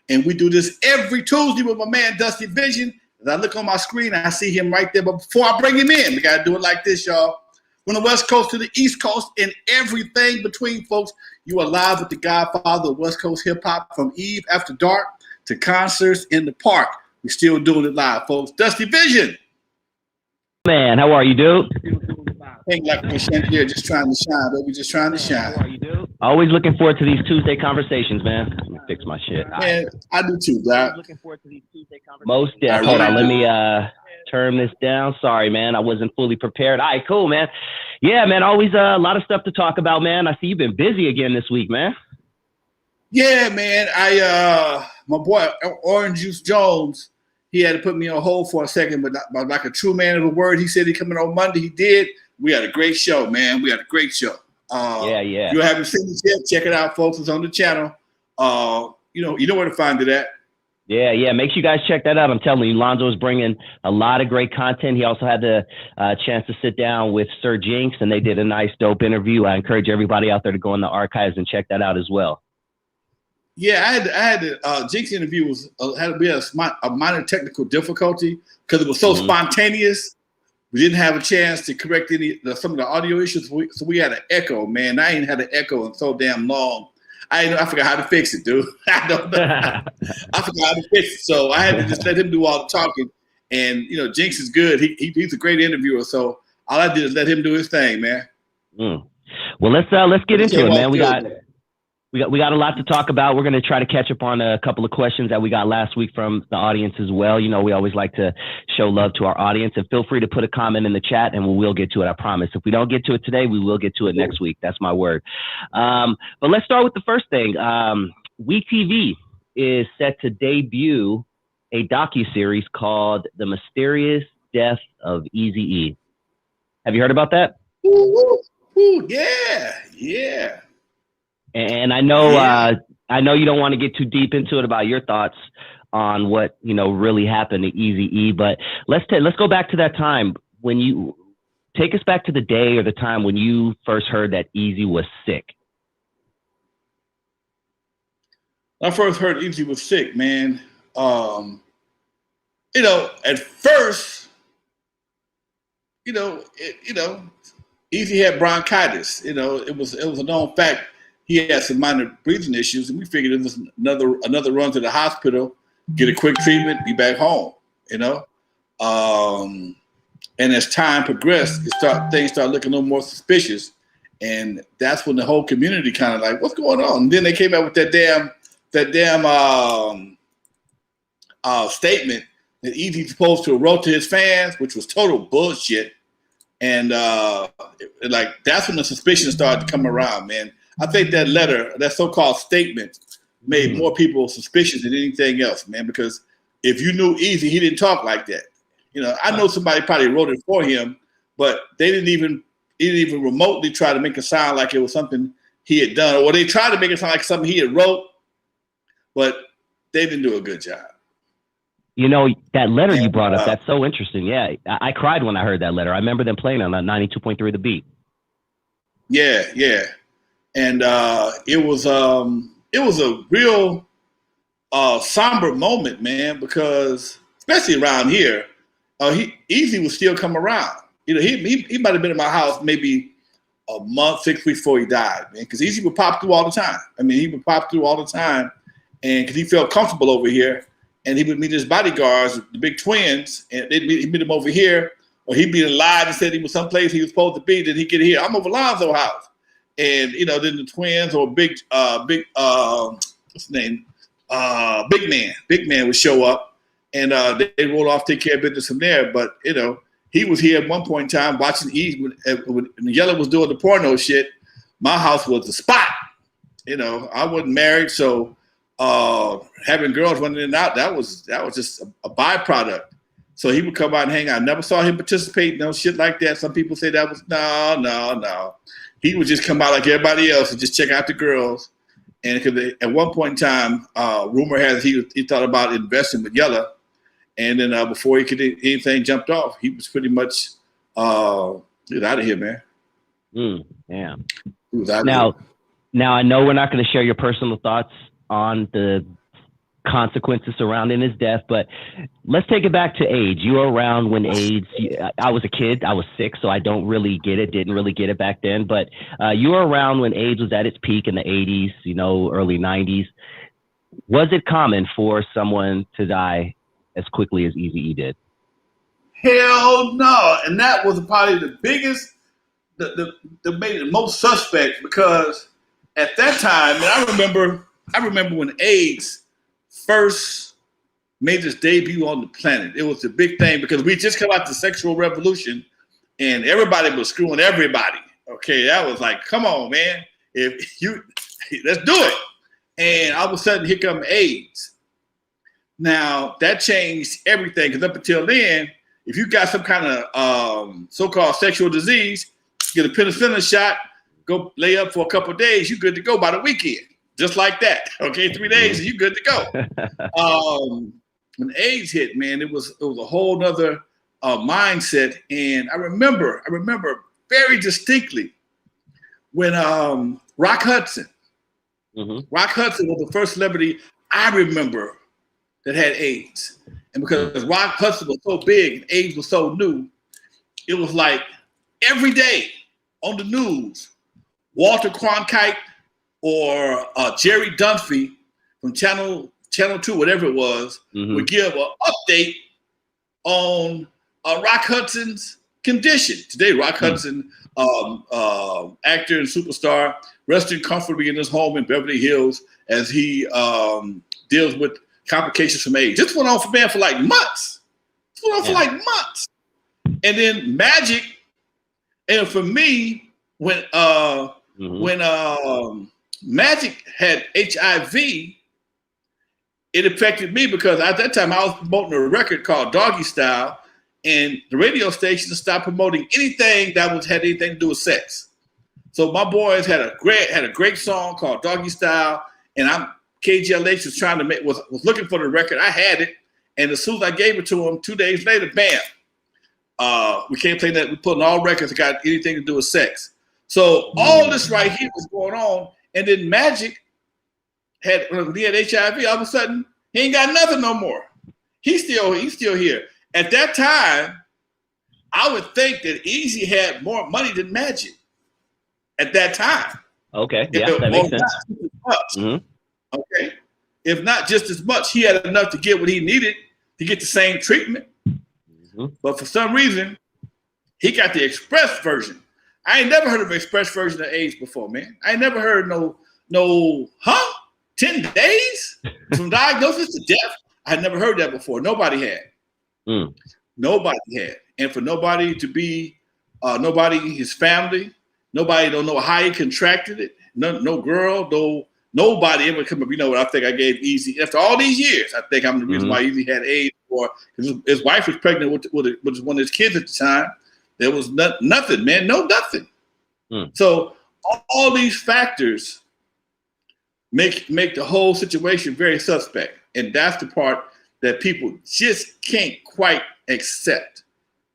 And we do this every Tuesday with my man, Dusty Vision. As I look on my screen, I see him right there. But before I bring him in, we got to do it like this, y'all. From the West Coast to the East Coast and everything between, folks, you are live with the godfather of West Coast hip-hop, from Eve After Dark to concerts in the park. We're still doing it live, folks. Dusty Vision. Man, how are you, dude? Ain't like a chandelier, just trying to shine, baby. Just trying to shine. How are you, dude? Always looking forward to these Tuesday conversations, man. Let me fix my shit. Man, I do too, Doc. Looking forward to these Tuesday conversations. Most definitely. Hold on, let me turn this down. Sorry, man. I wasn't fully prepared. All right, cool, man. Yeah, man. Always a lot of stuff to talk about, man. I see you've been busy again this week, man. Yeah, man. My boy Orange Juice Jones, he had to put me on hold for a second, but like a true man of the word, he said he coming on Monday. He did. We had a great show, man. We had a great show. Yeah. If you haven't seen it yet, check it out, folks. It's on the channel. You know where to find it at. Yeah. Make sure you guys check that out. I'm telling you, Lonzo is bringing a lot of great content. He also had the chance to sit down with Sir Jinx, and they did a nice, dope interview. I encourage everybody out there to go in the archives and check that out as well. Yeah, I had the Jinx interview had to be a minor technical difficulty because it was so spontaneous. We didn't have a chance to correct some of the audio issues, so we had an echo. Man, I ain't had an echo in so damn long. I forgot how to fix it, dude. I don't know. I forgot how to fix it, so I had to just let him do all the talking. And Jinx is good. He's a great interviewer, so all I did is let him do his thing, man. Well, let's get into it, man. We got a lot to talk about. We're going to try to catch up on a couple of questions that we got last week from the audience as well. We always like to show love to our audience, and feel free to put a comment in the chat and we'll get to it. I promise. If we don't get to it today, we will get to it next week. That's my word. But let's start with the first thing. WeTV is set to debut a docuseries called The Mysterious Death of Eazy-E. Have you heard about that? Yeah. And I know you don't want to get too deep into it about your thoughts on what really happened to Eazy-E, but let's go back to that time when you take us back to the day or the time when you first heard that Eazy was sick. I first heard Eazy was sick, man. At first, Eazy had bronchitis. It was a known fact. He had some minor breathing issues, and we figured it was another run to the hospital, get a quick treatment, be back home. And as time progressed, things started looking a little more suspicious, and that's when the whole community kind of like, what's going on? And then they came out with that damn statement that Eazy's supposed to have wrote to his fans, which was total bullshit. And that's when the suspicion started to come around, man. I think that letter, that so-called statement, made more people suspicious than anything else, man. Because if you knew Eazy, he didn't talk like that. I know somebody probably wrote it for him, but he didn't even remotely try to make it sound like it was something he had done, or they tried to make it sound like something he had wrote, but they didn't do a good job. That letter you brought up, that's so interesting. Yeah, I cried when I heard that letter. I remember them playing on 92.3 The Beat. Yeah. And it was a real somber moment, man, because especially around here, Eazy was still coming around. He might have been in my house maybe a month, 6 weeks before he died, man, because Eazy would pop through all the time. He would pop through all the time, and because he felt comfortable over here, and he would meet his bodyguards, the big twins, and he'd meet him over here, or he'd be alive and said he was someplace he was supposed to be. Then he'd get here. I'm over Lonzo's house. And then the twins or big what's his name? Big man would show up, and they roll off, take care of business from there. But he was here at one point in time watching Eazy when Yella was doing the porno shit. My house was the spot. I wasn't married, so having girls running in and out, that was just a byproduct. So he would come out and hang out. I never saw him participate in no shit like that. Some people say that was no. He would just come out like everybody else and just check out the girls. And because at one point in time, rumor has he thought about investing with Yella, and then before he could anything jumped off, he was pretty much get out of here, man. Yeah. Now I know we're not going to share your personal thoughts on the consequences surrounding his death. But let's take it back to AIDS. You were around when AIDS, I was a kid, I was 6, so I don't really get it, didn't really get it back then. But you were around when AIDS was at its peak in the 80s, early 90s. Was it common for someone to die as quickly as Eazy-E did? Hell no. And that was probably the biggest, that made it the most suspect, because at that time, and I remember when AIDS first made its debut on the planet. It was a big thing because we just come out the sexual revolution and everybody was screwing everybody. Okay, that was like, come on, man. Let's do it. And all of a sudden, here come AIDS. Now, that changed everything, because up until then, if you got some kind of so-called sexual disease, get a penicillin shot, go lay up for a couple of days, you're good to go by the weekend. Just like that. Okay, 3 days and you're good to go. When AIDS hit, man, it was a whole nother mindset. And I remember very distinctly when Rock Hudson was the first celebrity I remember that had AIDS. And because Rock Hudson was so big and AIDS was so new, it was like every day on the news, Walter Cronkite or Jerry Dunphy from Channel 2, whatever it was, would give an update on Rock Hudson's condition. Today, Rock Hudson, actor and superstar, resting comfortably in his home in Beverly Hills as he deals with complications from AIDS. This went on for like months. And then Magic, and for me, when Magic had HIV, it affected me because at that time I was promoting a record called Doggy Style, and the radio stations stopped promoting anything that had anything to do with sex. So my boys had a great song called Doggy Style, and KGLH was looking for the record. I had it, and as soon as I gave it to them, 2 days later, bam, we can't play that. We're putting all records that got anything to do with sex. So all this right here was going on, and then Magic when he had HIV, all of a sudden he ain't got nothing no more. He's still here. At that time, I would think that Eazy had more money than Magic. At that time. Okay, yeah, that makes sense. Okay, if not just as much, he had enough to get what he needed to get the same treatment. But for some reason, he got the express version. I ain't never heard of an express version of AIDS before, man. I ain't never heard no 10 days from diagnosis to death. I had never heard that before. Nobody had. Nobody had. And for nobody to be, his family, nobody don't know how he contracted it. No girl, nobody ever come up. You know what? I think I gave Eazy, after all these years, I think I'm the reason why Eazy had AIDS, because his wife was pregnant with one of his kids at the time. There was nothing, man. Nothing. So all these factors make the whole situation very suspect. And that's the part that people just can't quite accept.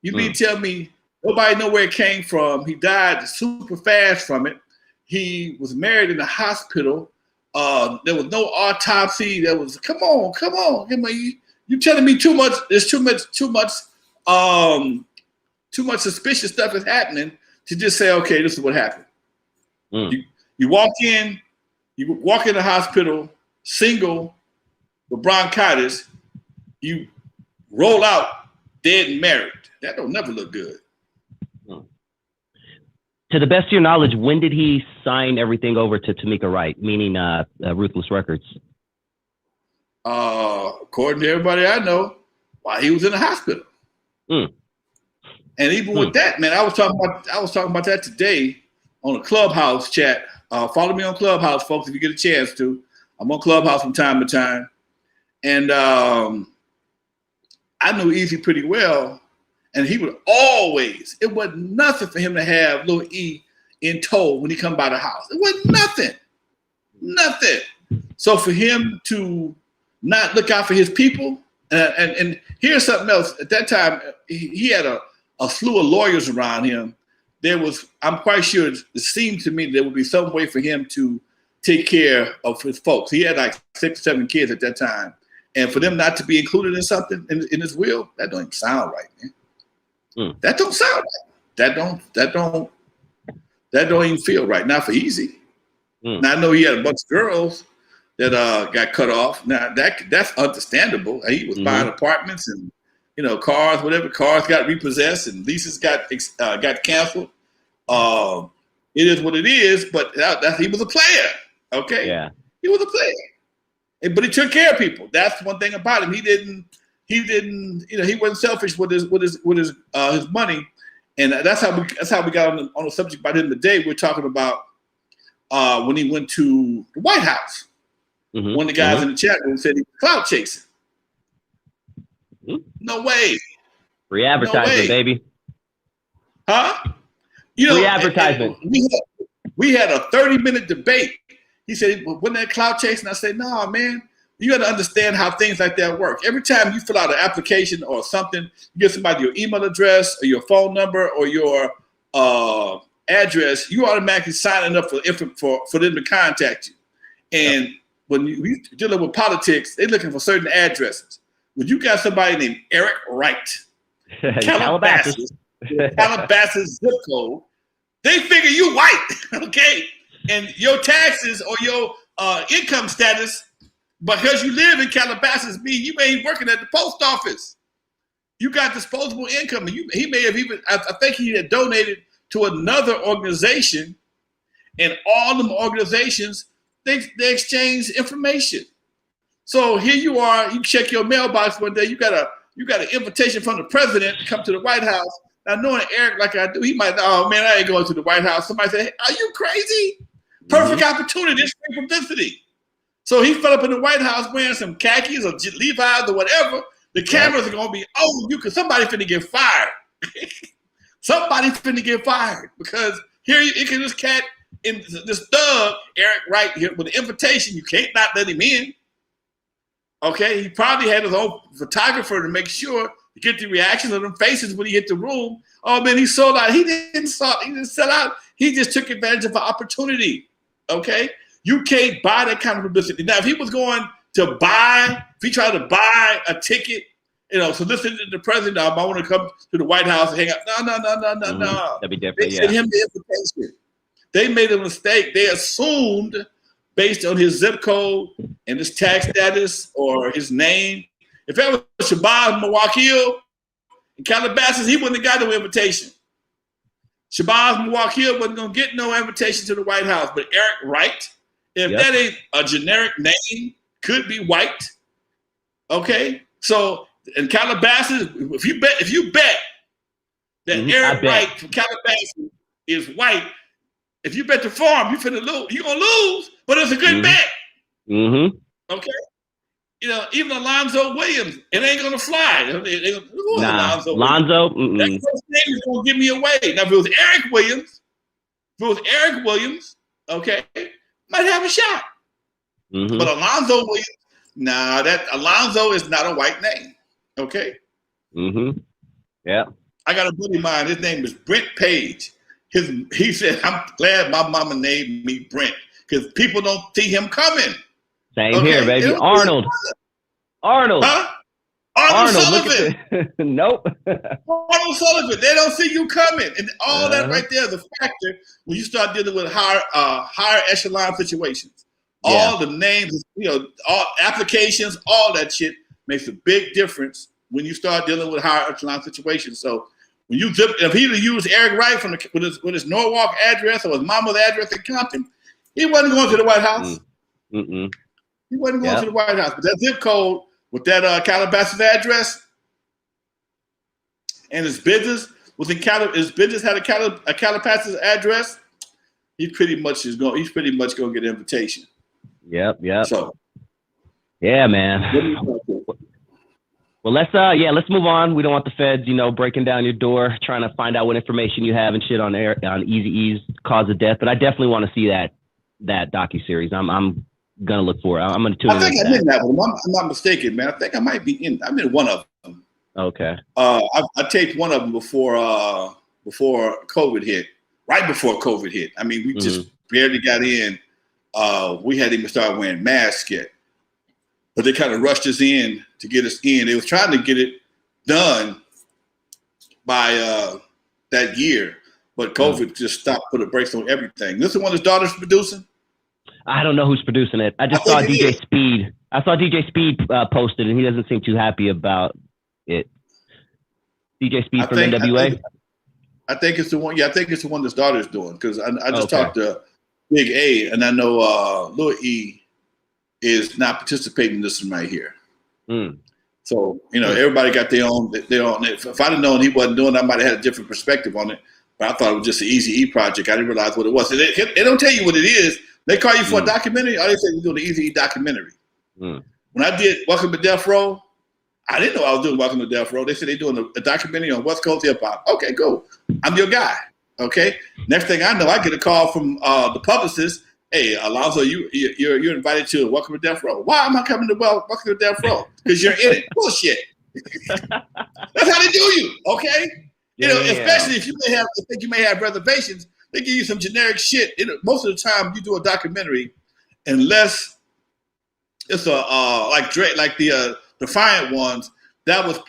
You mean tell me nobody know where it came from? He died super fast from it. He was married in the hospital. There was no autopsy. There was come on. You telling me too much? There's too much suspicious stuff is happening to just say, okay, this is what happened. You walk in the hospital single with bronchitis. You roll out dead and married. That don't never look good. To the best of your knowledge, when did he sign everything over to Tamika Wright, meaning Ruthless Records? According to everybody I know, while he was in the hospital. And even with that, man, I was talking about that today on a Clubhouse chat. Follow me on Clubhouse, folks, if you get a chance to. I'm on Clubhouse from time to time. And I knew Eazy pretty well. And he would always, it wasn't nothing for him to have Lil E in tow when he come by the house. It wasn't nothing. So for him to not look out for his people, and here's something else. At that time, he had a slew of lawyers around him. I'm quite sure it seemed to me there would be some way for him to take care of his folks. He had like 6 or 7 kids at that time. and for them not to be included in something in his will, that don't even sound right, man. That don't sound right. That don't even feel right. Not for Eazy. Now I know he had a bunch of girls that got cut off. Now that's understandable. He was buying apartments and cars, whatever. Cars got repossessed and leases got canceled. It is what it is. But he was a player. Okay. Yeah. He was a player, but he took care of people. That's one thing about him. He didn't. He wasn't selfish with his money, and that's how we got on the subject about him today. We're talking about when he went to the White House. One of the guys in the chat room said he was clout chasing. No way. Free advertisement, baby. Huh? Free advertisement. We had a 30-minute debate. He said, wasn't that clout chasing? I said, no, man. You got to understand how things like that work. Every time you fill out an application or something, you give somebody your email address or your phone number or your address, you automatically signing up for them to contact you. And when you're dealing with politics, they're looking for certain addresses. When you got somebody named Eric Wright, Calabasas zip code, they figure you white, okay? And your taxes or your income status, because you live in Calabasas, mean you ain't working at the post office. You got disposable income. And he may have even, I think he had donated to another organization, and all them organizations, they exchange information. So here you are, you check your mailbox one day, you got an invitation from the president to come to the White House. Now knowing Eric like I do, he might, oh man, I ain't going to the White House. Somebody say, hey, are you crazy? Perfect opportunity, this free publicity. So he fell up in the White House wearing some khakis or Levi's or whatever. The cameras are going to be, because somebody finna get fired. Somebody finna get fired because here this cat, in this thug, Eric Wright here with the invitation, you can't not let him in. Okay, he probably had his own photographer to make sure to get the reactions of them faces when he hit the room. Oh man, he sold out. He didn't sell out. He just took advantage of an opportunity. Okay. You can't buy that kind of publicity. Now, if he was going to if he tried to buy a ticket, solicit the president, I want to come to the White House and hang out. No. That'd be different. They sent him the invitation. They made a mistake. They assumed, based on his zip code and his tax status or his name, if that was Shabazz Mawakil in Calabasas, he wouldn't have got no invitation. Shabazz Mawakil wasn't going to get no invitation to the White House. But Eric Wright, if that ain't a generic name, could be white. Okay? So in Calabasas, if you bet that Eric Wright from Calabasas is white, if you bet the farm, you're going to lose, but it's a good bet. Okay? Even Lonzo Williams, it ain't going to fly. Lonzo. That first name is going to give me away. Now, if it was Eric Williams, okay, might have a shot. But Alonzo Williams, that Alonzo is not a white name. Okay. Yeah. I got a buddy of mine. His name is Brent Page. He said, "I'm glad my mama named me Brent because people don't see him coming." Same here, baby. Arnold. Huh? Arnold Sullivan. Nope. Arnold Sullivan. They don't see you coming, and all that right there is a factor when you start dealing with higher echelon situations. All the names, all applications, all that shit makes a big difference when you start dealing with higher echelon situations. So when if he'd have used Eric Wright with his Norwalk address or his mama's address in Compton, he wasn't going to the White House. He wasn't going to the White House. But that zip code with that Calabasas address and his business his business had a Calabasas address, he's pretty much going to get an invitation. Yep. So, yeah, man. Well, let's move on. We don't want the feds, breaking down your door, trying to find out what information you have and shit on Eazy-E's cause of death. But I definitely want to see that docuseries. I'm gonna look for it. I'm gonna tune in. I think I'm in that one. I'm not mistaken, man. I think I might be in. I'm in one of them. Okay. I taped one of them before COVID hit. Right before COVID hit. I mean, we just barely got in. We hadn't even started wearing masks yet. but they kind of rushed us in to get us in. They was trying to get it done by that year, but COVID just stopped, put a brakes on everything. This is one his daughter's producing. I don't know who's producing it. I just saw DJ Speed. I saw DJ Speed posted, and he doesn't seem too happy about it. DJ Speed from N.W.A. I think it's the one. Yeah, I think it's the one his daughter's doing, because I just talked to Big A, and I know Lil E is not participating in this one right here. So everybody got their own. If I'd have known he wasn't doing it, I might have had a different perspective on it. But I thought it was just an Eazy-E project. I didn't realize what it was. They don't tell you what it is. They call you for a documentary. All they say we're doing the Eazy-E documentary. When I did Welcome to Death Row, I didn't know I was doing Welcome to Death Row. They said they're doing a documentary on West Coast hip hop. Okay, cool. I'm your guy. Okay. Next thing I know, I get a call from the publicist. Hey, Lonzo, you're invited to Welcome to Death Row. Why am I coming to Welcome to Death Row? Because you're in it. Bullshit. That's how they do you. Okay. Especially if you may have reservations, they give you some generic shit. Most of the time, you do a documentary, unless it's like Dre, like the Defiant ones, that was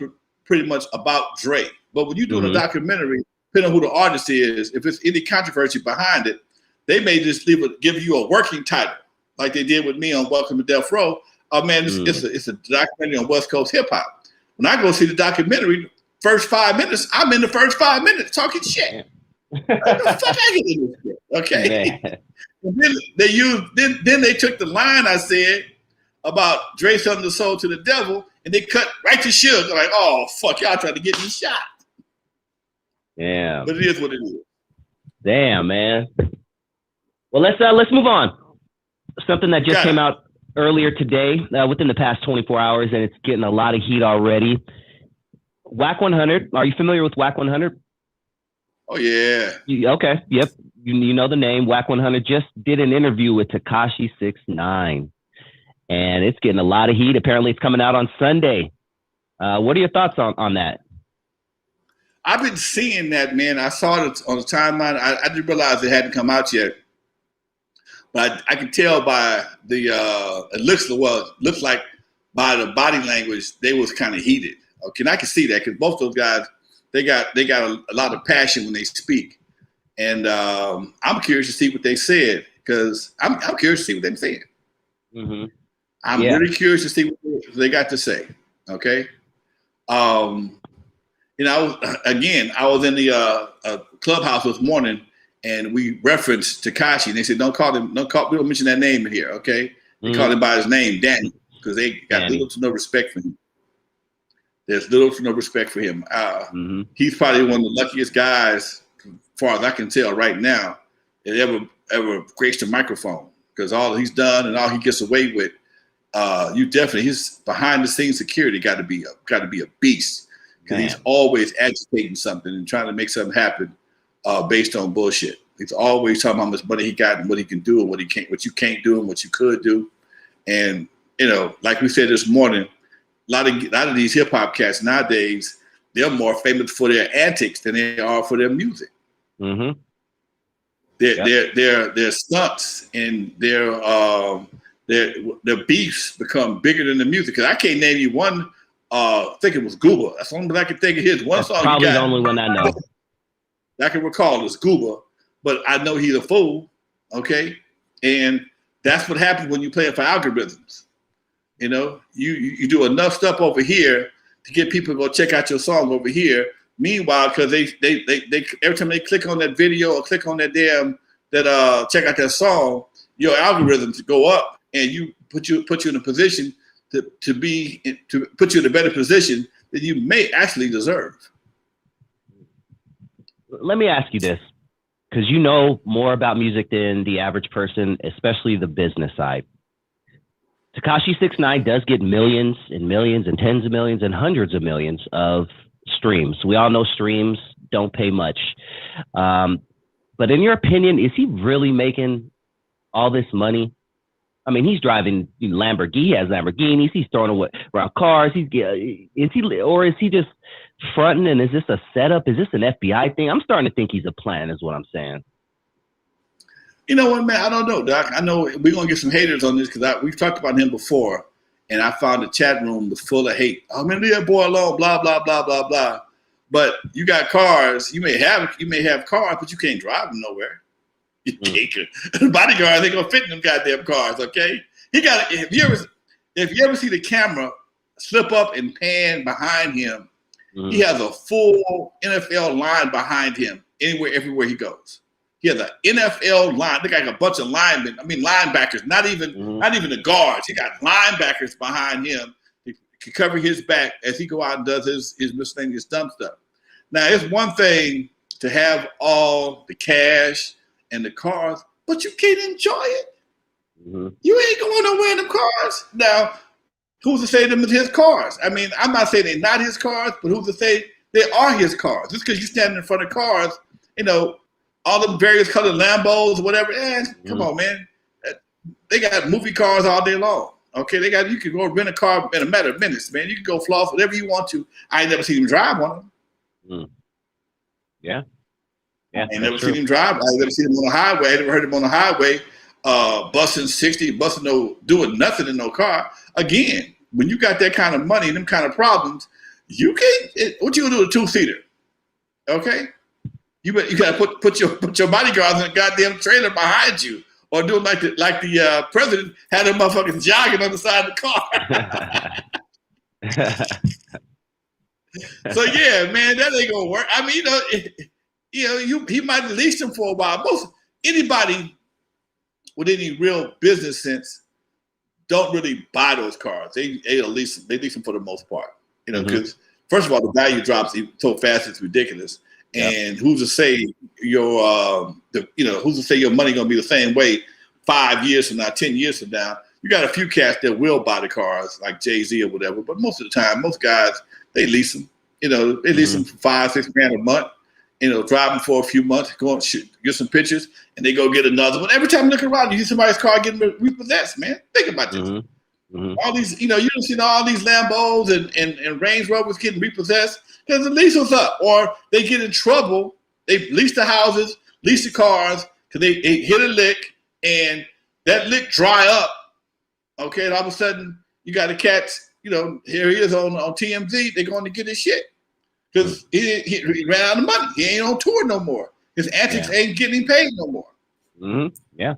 pretty much about Dre. But when you're doing a documentary, depending on who the artist is, if there's any controversy behind it, they may just give you a working title, like they did with me on Welcome to Death Row. Oh man, it's a documentary on West Coast hip hop. When I go see the documentary, first 5 minutes, I'm in the first 5 minutes talking shit. What the fuck I get in this shit? Okay. And then they took the line I said about Dre selling the soul to the devil, and they cut right to Suge. They're like, oh fuck, y'all trying to get me shot. Yeah. But it is what it is. Damn, man. Well, let's move on. Something that just came out earlier today, within the past 24 hours, and it's getting a lot of heat already. WAC 100. Are you familiar with WAC 100? Oh yeah. Okay. Yep. You know the name. WAC 100 just did an interview with Tekashi 6ix9ine, and it's getting a lot of heat. Apparently, it's coming out on Sunday. What are your thoughts on that? I've been seeing that, man. I saw it on the timeline. I didn't realize it hadn't come out yet. But I can tell by the it looks like by the body language they was kind of heated. Okay, and I can see that because both those guys they got a lot of passion when they speak, and I'm curious to see what they said because I'm curious to see what they're saying. I'm really curious to see what they got to say. Okay, I was in the clubhouse this morning. And we referenced Tekashi, and they said, we don't mention that name in here, okay? They called him by his name, Danny, because they got little to no respect for him. There's little to no respect for him. He's probably one of the luckiest guys, as far as I can tell right now, that ever graced a microphone, because all he's done and all he gets away with, his behind the scenes security got to be a beast, because he's always agitating something and trying to make something happen. Based on bullshit. He's always talking about how much money he got and what he can do and what you can't do and what you could do. And like we said this morning, a lot of these hip hop cats nowadays, they're more famous for their antics than they are for their music. Their stunts and their beefs become bigger than the music. Because I can't name you one. I think it was Gooba. That's the only one I can think of. His one That's song. Probably the only one I know. I can recall is Gooba, but I know he's a fool, okay? And that's what happens when you play it for algorithms. You do enough stuff over here to get people to go check out your song over here. Meanwhile, because they every time they click on that video or click on that check out that song, your algorithms go up and you put you in a position to put you in a better position that you may actually deserve. Let me ask you this, because you know more about music than the average person, especially the business side. Tekashi 6ix9ine does get millions and millions and tens of millions and hundreds of millions of streams. We all know streams don't pay much. But in your opinion, is he really making all this money? I mean, he's driving Lamborghini. He has Lamborghinis. He's throwing around cars. Is he just fronting? And is this a setup? Is this an FBI thing? I'm starting to think he's a plan, is what I'm saying. You know what, man? I don't know, Doc. I know we're gonna get some haters on this because we've talked about him before, and I found the chat room was full of hate. I'm gonna leave that boy alone, blah, blah, blah, blah, blah. But you got cars, you may have cars, but you can't drive them nowhere. You can't. The bodyguards ain't gonna fit in them goddamn cars, okay? If you ever see the camera slip up and pan behind him, he has a full NFL line behind him everywhere he goes. He has an NFL line. They got a bunch of linebackers, not even the guards. He got linebackers behind him to cover his back as he go out and does his miscellaneous dumb stuff. Now, it's one thing to have all the cash and the cars, but you can't enjoy it. You ain't going nowhere in the cars. Now, who's to say them is his cars? I mean, I'm not saying they're not his cars, but who's to say they are his cars? Just because you're standing in front of cars, all them various colored Lambos or whatever. Come on, man. They got movie cars all day long. Okay, you can go rent a car in a matter of minutes, man. You can go floss whatever you want to. I ain't never seen him drive one of them. Yeah. I ain't never seen him drive. I ain't never seen him on the highway. I never heard him on the highway busting 60, doing nothing in no car. Again, when you got that kind of money and them kind of problems, you can't. What you gonna do with a 2-seater? Okay, you gotta put your bodyguards in a goddamn trailer behind you, or do it like the president had them motherfuckers jogging on the side of the car. So yeah, man, that ain't gonna work. I mean, he might lease them for a while. Anybody with any real business sense don't really buy those cars. They lease them. They lease them for the most part. Because first of all, the value drops so fast it's ridiculous. And who's to say your money gonna be the same way 5 years from now, 10 years from now? You got a few cats that will buy the cars, like Jay-Z or whatever, but most of the time, most guys, they lease them. They lease them for $5-6 grand a month. Drive them for a few months, go and shoot, get some pictures, and they go get another one. Every time you look around, you see somebody's car getting repossessed, man. Think about this. All these, you don't see all these Lambos and Range Rovers getting repossessed because the lease was up, or they get in trouble. They lease the houses, lease the cars, because they hit a lick, and that lick dry up. Okay, and all of a sudden, you got the cats, here he is on TMZ, they're going to get his shit. Because he ran out of money. He ain't on tour no more. His antics ain't getting him paid no more. Yeah.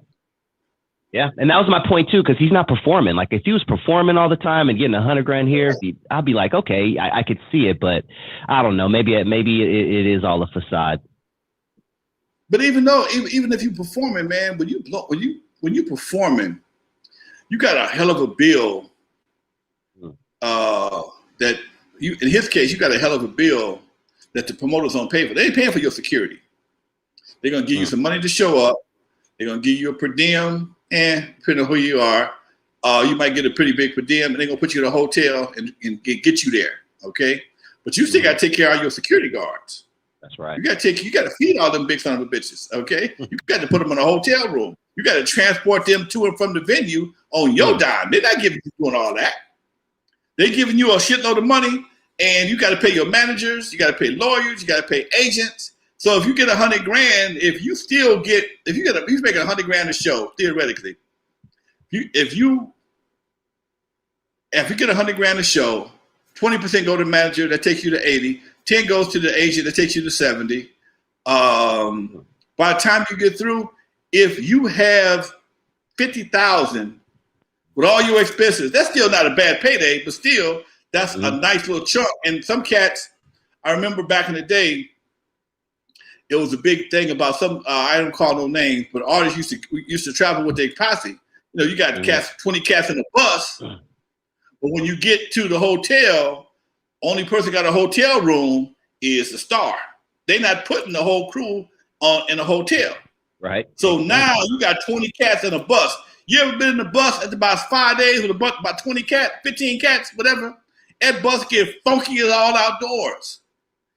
And that was my point too, because he's not performing. Like if he was performing all the time and getting $100 grand here, I'd be like, okay, I could see it, but I don't know. Maybe it is all a facade. But even if you performing, man, when you performing, you got a hell of a bill. That in his case, you got a hell of a bill that the promoters don't pay for. They ain't paying for your security. They're gonna give you some money to show up. They're gonna give you a per diem, and depending on who you are, you might get a pretty big per diem, and they're gonna put you in a hotel and get you there. Okay, but you still gotta take care of your security guards. That's right. You gotta feed all them big son of a bitches. Okay, you got to put them in a hotel room. You got to transport them to and from the venue on your dime. They're not giving you doing all that. They're giving you a shitload of money, and you got to pay your managers, you got to pay lawyers, you got to pay agents. So if you get $100 grand, if you he's making $100 grand a show theoretically. If you get $100 grand a show, 20% go to the manager, that takes you to 80. 10 goes to the agent, that takes you to 70. By the time you get through, if you have 50,000 with all your expenses, that's still not a bad payday, but still, that's a nice little chunk. And some cats, I remember back in the day, it was a big thing about some, I don't call no names, but artists used to travel with their posse. You got cats, 20 cats in a bus, but when you get to the hotel, only person got a hotel room is the star. They're not putting the whole crew in a hotel. Right. So now you got 20 cats in a bus. You ever been in a bus at about 5 days with about 20 cats, 15 cats, whatever? That bus get funky as all outdoors.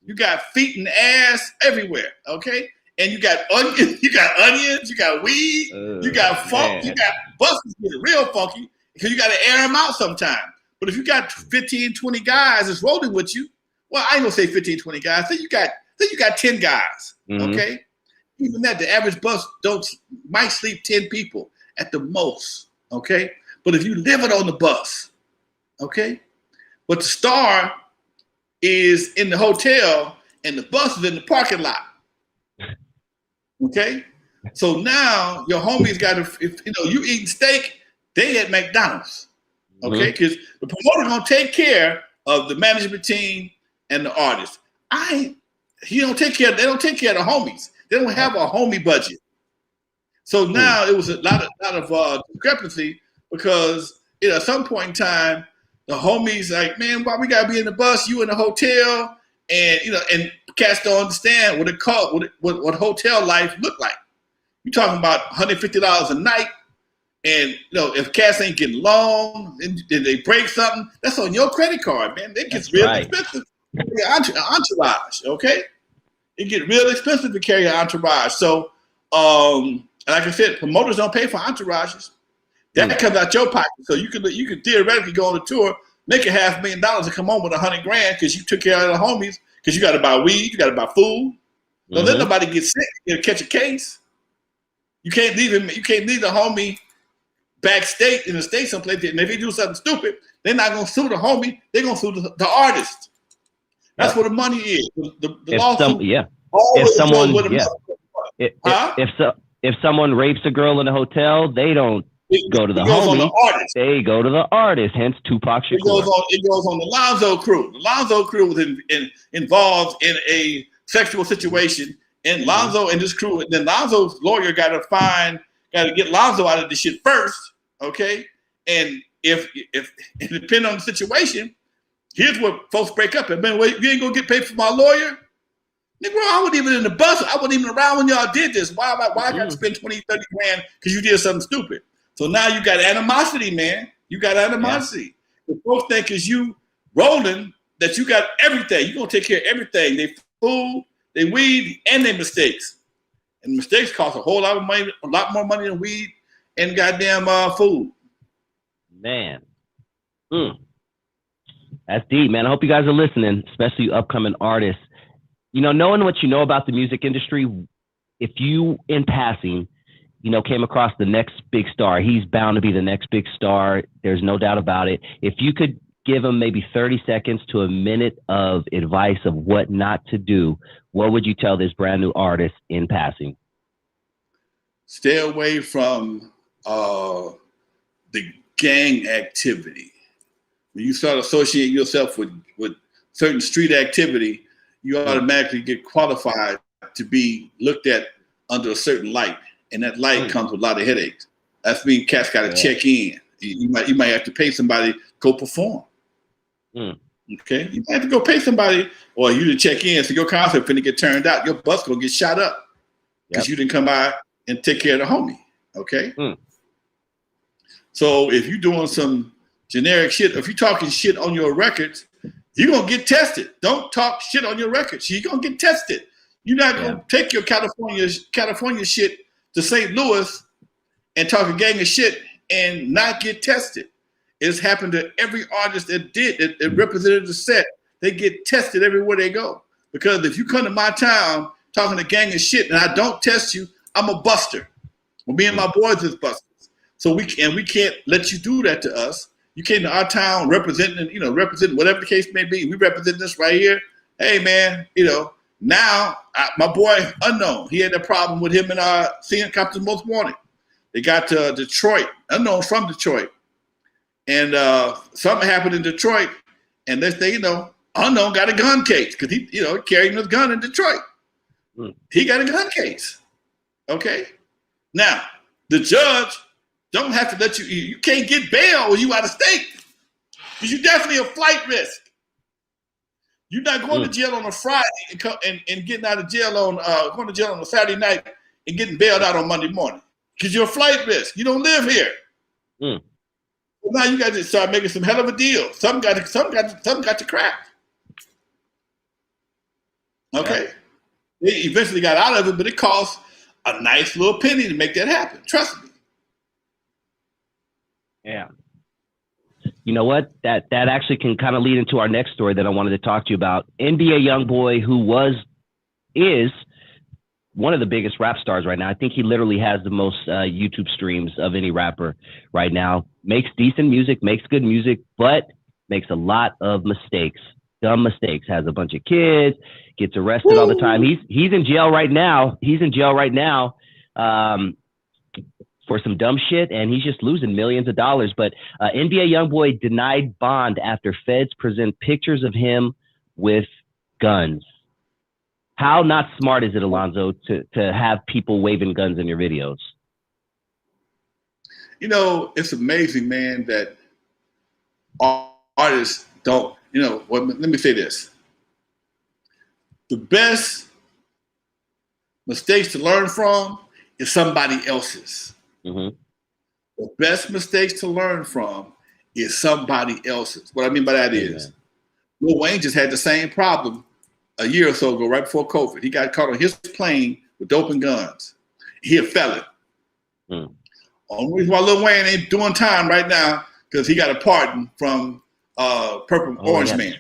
You got feet and ass everywhere, okay? And you got onions, you got weed, you got funk, you got buses get real funky because you got to air them out sometime. But if you got 15, 20 guys that's rolling with you, well, I ain't gonna say 15, 20 guys. Say you got 10 guys, okay? Even that, the average bus might sleep 10 people at the most, okay? But if you living on the bus, Okay, but the star is in the hotel and the bus is in the parking lot. Okay, so now your homies got to, if you eating steak, they at McDonald's. Okay, because the promoter gonna take care of the management team and the artist. They don't take care of the homies. They don't have a homie budget. So now it was a lot of discrepancy because at some point in time, the homies like, man, why we gotta be in the bus? You in the hotel, and and cats don't understand what hotel life look like. You talking about $150 a night, and if cats ain't getting long, and they break something, that's on your credit card, man. It gets real expensive. Entourage, okay? It get real expensive to carry an entourage. So, like I said, promoters don't pay for entourages. That comes out your pocket. So you could theoretically go on a tour, make a $500,000 and come home with $100,000 because you took care of the homies. Because you got to buy weed, you got to buy food. Don't let nobody get sick. You'll catch a case. You can't leave him. You can't leave the homie backstage in the state someplace. And if he do something stupid, they're not gonna sue the homie. They're gonna sue the artist. That's where the money is. The lawsuit. If someone rapes a girl in a hotel, they don't go to the homie. They go to the artist. Hence Tupac Shakur. It goes on the Lonzo crew. The Lonzo crew was involved in a sexual situation, and Lonzo and this crew. Then Lonzo's lawyer got to get Lonzo out of the shit first, okay? And if depending on the situation, here's where folks break up. And man, wait, you ain't gonna get paid for my lawyer? Nigga, I wasn't even in the bus. I wasn't even around when y'all did this. Why I got to spend 20, 30 grand because you did something stupid? So now you got animosity, man. You got animosity. Yeah. The folks think is you rolling that you got everything. You're gonna take care of everything. They food, they weed, and their mistakes. And mistakes cost a whole lot of money, a lot more money than weed and goddamn food. Man. That's deep, man. I hope you guys are listening, especially you upcoming artists. Knowing what you know about the music industry, if you, in passing, came across the next big star, he's bound to be the next big star. There's no doubt about it. If you could give him maybe 30 seconds to a minute of advice of what not to do, what would you tell this brand new artist in passing? Stay away from the gang activity. When you start associating yourself with certain street activity, you automatically get qualified to be looked at under a certain light. And that light comes with a lot of headaches. That's mean cats got to check in. You might have to pay somebody to go perform. Okay, you might have to go pay somebody, or you to check in. So your concert finna get turned out. Your bus gonna get shot up because you didn't come by and take care of the homie. Okay. So if you're doing some generic shit, if you're talking shit on your records, you're gonna get tested. Don't talk shit on your records. You're gonna get tested. You're not gonna take your California shit to St. Louis and talk a gang of shit and not get tested. It's happened to every artist that represented the set. They get tested everywhere they go. Because if you come to my town talking a gang of shit and I don't test you, I'm a buster. Well, me and my boys is busters. So we can't let you do that to us. You came to our town representing whatever the case may be. We represent this right here. Hey man, now my boy Unknown, he had a problem with him and seeing Cops Most Wanted. They got to Detroit, Unknown from Detroit. And something happened in Detroit, and next thing you know, Unknown got a gun case because he, carrying his gun in Detroit. He got a gun case. Okay. Now, the judge don't have to let you. You can't get bail when you out of state because you're definitely a flight risk. You're not going to jail on a Friday and getting out of jail on going to jail on a Saturday night and getting bailed out on Monday morning because you're a flight risk. You don't live here. Well, now you got to start making some hell of a deal. Something got to crack. Okay. Yeah. They eventually got out of it, but it cost a nice little penny to make that happen. Trust me. Yeah. You know what? That actually can kind of lead into our next story that I wanted to talk to you about. N.W.A. Youngboy, who is one of the biggest rap stars right now. I think he literally has the most YouTube streams of any rapper right now. Makes decent music, makes good music, but makes a lot of mistakes, dumb mistakes, has a bunch of kids, gets arrested all the time. He's in jail right now. For some dumb shit, and he's just losing millions of dollars. But NBA YoungBoy denied bond after feds present pictures of him with guns. How not smart is it, Alonzo, to have people waving guns in your videos? You know, it's amazing, man, that artists don't, well, let me say this. The best mistakes to learn from is somebody else's. Mm-hmm. The best mistakes to learn from is somebody else's. What I mean by that is, Lil Wayne just had the same problem a year or so ago, right before COVID. He got caught on his plane with dope and guns. He a felon. Only reason why Lil Wayne ain't doing time right now because he got a pardon from Orange Man.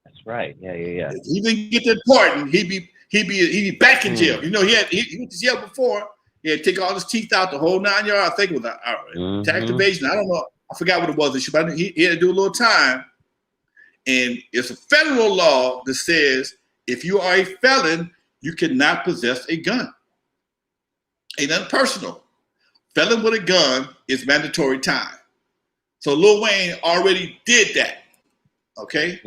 That's right. Yeah. If he didn't get that pardon, he'd be back in jail. He went to jail before. He had to take all his teeth out, the whole 9 yards. I think it was tax evasion. I don't know. I forgot what it was. But he had to do a little time. And it's a federal law that says if you are a felon, you cannot possess a gun. Ain't nothing personal. Felon with a gun is mandatory time. So Lil Wayne already did that. Okay?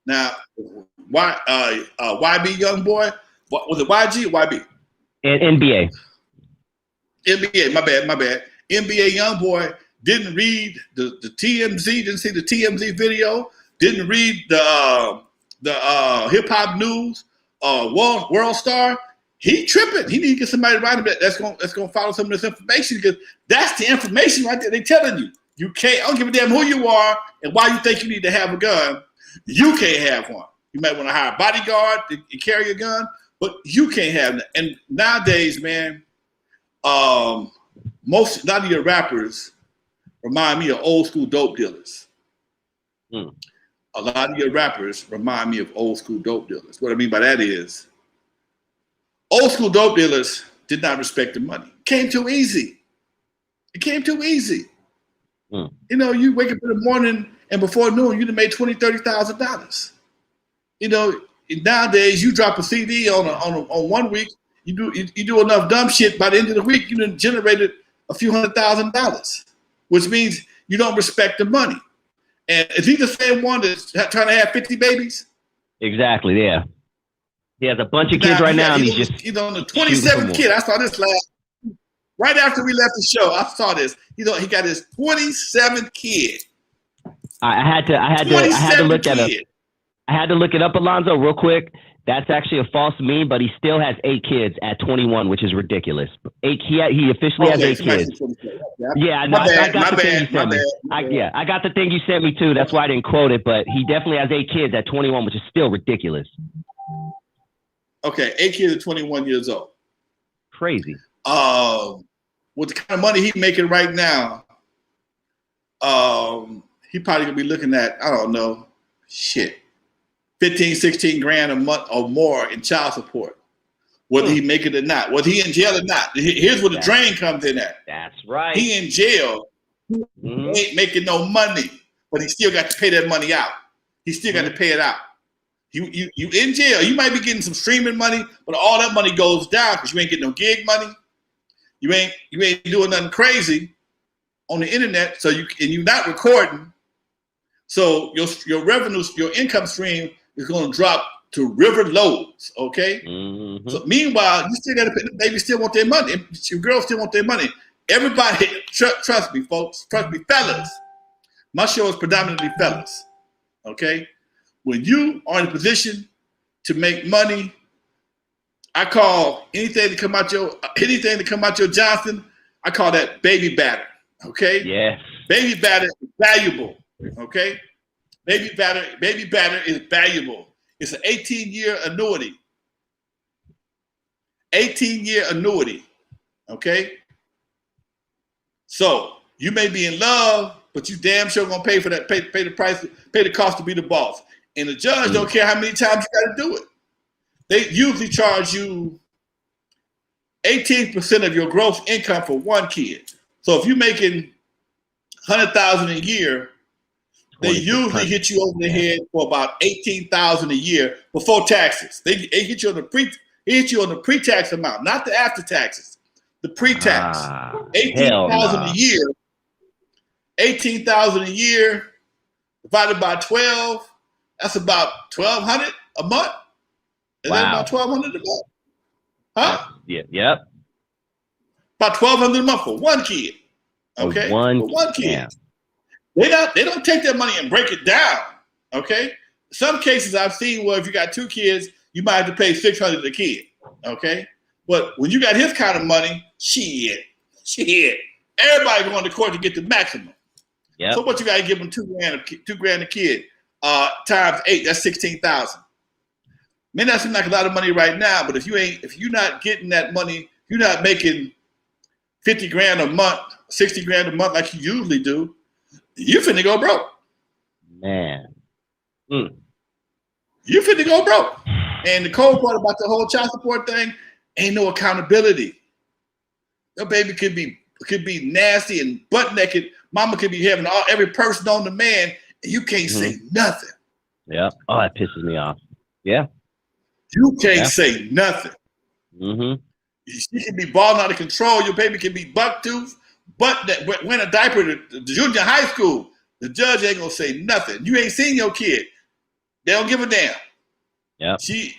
Now, YB YoungBoy, was it YG or YB? NBA. NBA, my bad. NBA YoungBoy didn't read the TMZ, didn't see the TMZ video, didn't read the hip hop news, World Star. He tripping. He need to get somebody around him that's gonna follow some of this information because that's the information right there. They telling you. You can't. I don't give a damn who you are and why you think you need to have a gun. You can't have one. You might want to hire a bodyguard to carry a gun, but you can't have it. And nowadays, man. A lot of your rappers remind me of old school dope dealers. A lot of your rappers remind me of old school dope dealers. What I mean by that is, old school dope dealers did not respect the money. It came too easy. You wake up in the morning and before noon, you'd have made $20,000, $30,000. Nowadays you drop a CD on 1 week. You do enough dumb shit, by the end of the week, you done generated a few $100,000, which means you don't respect the money. And is he the same one that's trying to have 50 babies? Exactly, yeah. He has a bunch of kids right now, and he's on the 27th kid. I saw this right after we left the show. I saw this. He got his 27th kid. I had to look at it. I had to look it up, Alonzo, real quick. That's actually a false meme, but he still has 8 kids at 21, which is ridiculous. He officially has 8 kids. Yeah, I got the thing you sent me. I got the thing you sent me too. That's why I didn't quote it, but he definitely has 8 kids at 21, which is still ridiculous. Okay, 8 kids at 21 years old. Crazy. With the kind of money he's making right now, he probably gonna be looking at, I don't know, 15, 16 grand a month or more in child support, whether he make it or not, whether he in jail or not. Here's where the drain comes in at. That's right. He in jail, he ain't making no money, but he still got to pay that money out. He still got to pay it out. You in jail, you might be getting some streaming money, but all that money goes down because you ain't getting no gig money. You ain't doing nothing crazy on the internet, so you're not recording. So your revenues, your income stream is going to drop to river lows, okay? So meanwhile, you still got to pay. The baby still want their money. Your girls still want their money. Everybody, trust me, folks. Trust me, fellas. My show is predominantly fellas, okay? When you are in a position to make money, I call anything to come out your Johnson, I call that baby batter, okay? Yeah. Baby batter is valuable, okay? Baby batter is valuable. It's an 18-year annuity. 18-year annuity, okay? So you may be in love, but you damn sure gonna pay for that, pay the price, pay the cost to be the boss. And the judge don't care how many times you gotta do it. They usually charge you 18% of your gross income for one kid. So if you're making $100,000 a year, they usually hit you over the head for about $18,000 a year before taxes. They hit you on the pre-tax amount, not the after taxes. The pre-tax. 18,000 a year. 18,000 a year divided by 12. That's about $1,200 a month. Is that about $1,200 a month? Huh? Yep. About $1,200 a month for one kid. Okay, for one kid. Yeah. They don't take that money and break it down. Okay, some cases I've seen where if you got two kids, you might have to pay $600 a kid. Okay, but when you got his kind of money, shit, everybody going to court to get the maximum. Yeah. So what you got to give them $2,000 a kid times 8, that's 16,000. May not seem like a lot of money right now, but if you're not getting that money, you're not making $50,000 a month, $60,000 a month like you usually do, you finna go broke. Man. You finna go broke. And the cold part about the whole child support thing, ain't no accountability. Your baby could be nasty and butt naked. Mama could be having every person on the man, and you can't say nothing. Yeah. Oh, that pisses me off. Yeah. You can't say nothing. She can be balling out of control. Your baby can be buck-toothed, wearing a diaper to the junior high school. The judge ain't gonna say nothing. You ain't seen your kid. They don't give a damn. Yeah. She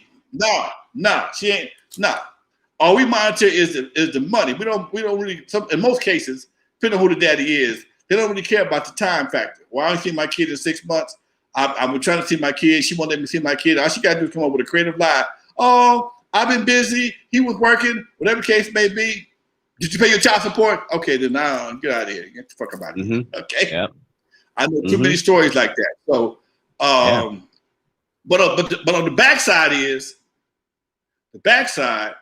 ain't. All we monitor is the money. We don't really. In most cases, depending on who the daddy is, they don't really care about the time factor. Well, I only see my kid in 6 months. I'm trying to see my kid. She won't let me see my kid. All she got to do is come up with a creative lie. Oh, I've been busy. He was working. Whatever the case may be. Did you pay your child support? Okay, then now get out of here. Get the fuck out of here. Okay. Yep. I know too many stories like that. So, but on the backside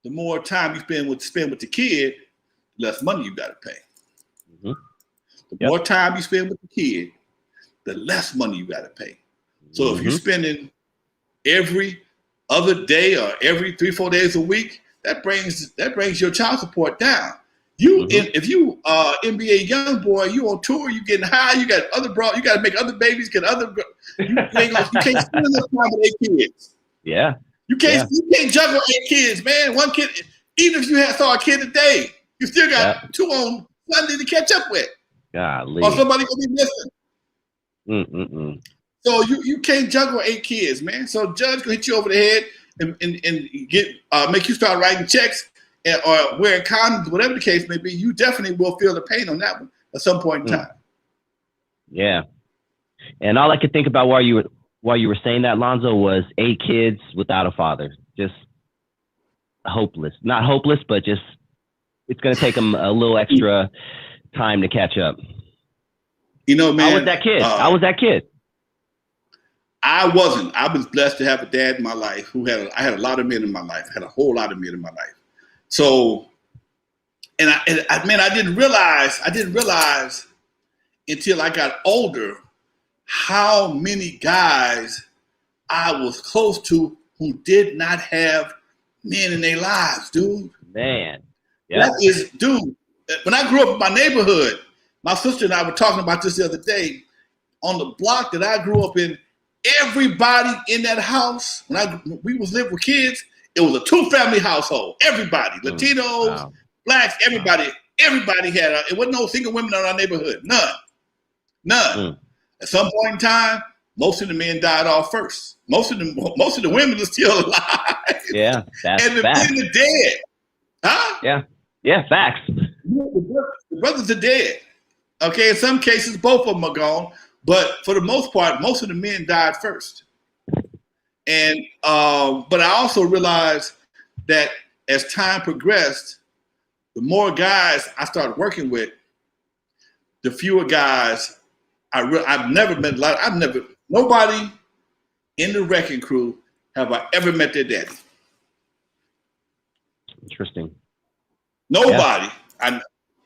the more time you spend with the kid, the less money you got to pay. The more time you spend with the kid, the less money you got to pay. So if you're spending every other day or every 3-4 days a week, that brings your child support down. If you NBA young boy, you on tour, you getting high, you got other you got to make other babies, you can't spend enough time with 8 kids. Yeah. You can't juggle 8 kids, man. One kid, even if you saw a kid a day, you still got 2 on Sunday to catch up with. Golly. Or somebody gonna be missing. So you can't juggle 8 kids, man. So judge gonna hit you over the head and get make you start writing checks or wearing condoms, whatever the case may be. You definitely will feel the pain on that one at some point in time. Yeah. And all I could think about while you were saying that, Lonzo, was 8 kids without a father. Just hopeless. Not hopeless, but just it's going to take them a little extra time to catch up. You know, man. I was that kid. I wasn't. I was blessed to have a dad in my life I had a lot of men in my life. I had a whole lot of men in my life. So, I didn't realize until I got older how many guys I was close to who did not have men in their lives, dude. Man. Yep. That is, dude. When I grew up in my neighborhood, my sister and I were talking about this the other day. On the block that I grew up in, everybody in that house, we was living with kids, it was a 2-family household. Everybody, Latinos, blacks, everybody had it wasn't no single women in our neighborhood. None. At some point in time, most of the men died off first. Most of the women are still alive. Yeah, that's and the facts. men are dead. Huh? Yeah, facts. The brothers are dead. Okay, in some cases, both of them are gone. But for the most part, most of the men died first. And but I also realized that as time progressed, the more guys I started working with, the fewer guys I've never met a lot. Nobody in the wrecking crew have I ever met their daddy. Interesting. Nobody. Yeah.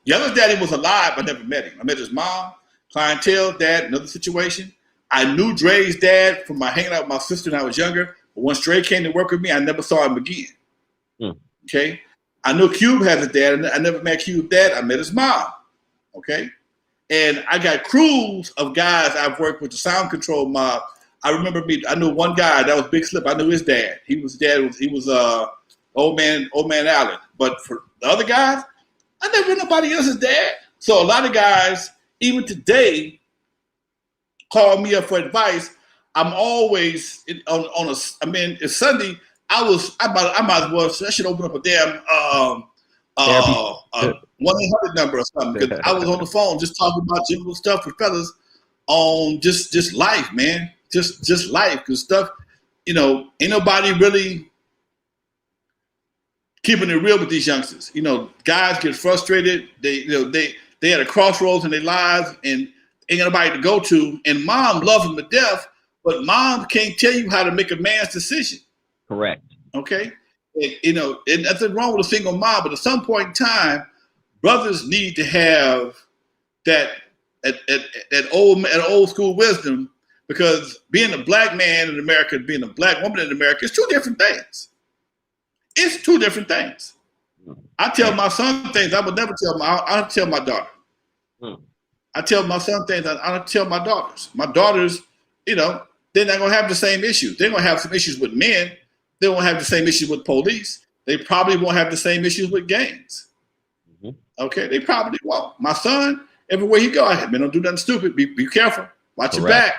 The other daddy was alive. I never met him. I met his mom, clientele, dad, another situation. I knew Dre's dad from my hanging out with my sister when I was younger. But once Dre came to work with me, I never saw him again. Okay. I knew Cube had a dad. I never met Cube's dad. I met his mom. Okay. And I got crews of guys I've worked with the sound control mob. I knew one guy that was Big Slip. I knew his dad. He was old man Allen. But for the other guys, I never knew nobody else's dad. So a lot of guys, even today, call me up for advice. I'm always it's Sunday. I might as well. I should open up a damn 1-800 number or something, because I was on the phone just talking about general stuff with fellas on just life, man, just life, because stuff, ain't nobody really keeping it real with these youngsters. Guys get frustrated. They at a crossroads in their lives and ain't got nobody to go to. And mom loves them to death, but mom can't tell you how to make a man's decision. Correct. Okay. And nothing wrong with a single mom, but at some point in time, brothers need to have that old school wisdom, because being a black man in America and being a black woman in America is two different things. It's two different things. I tell my son things I would never tell I tell my daughter. I tell my son things I don't tell my daughters. My daughters, they're not gonna have the same issues. They're gonna have some issues with men. They won't have the same issues with police. They probably won't have the same issues with gangs. Okay, they probably won't. My son, everywhere he go, man, don't do nothing stupid. Be careful. Watch your back.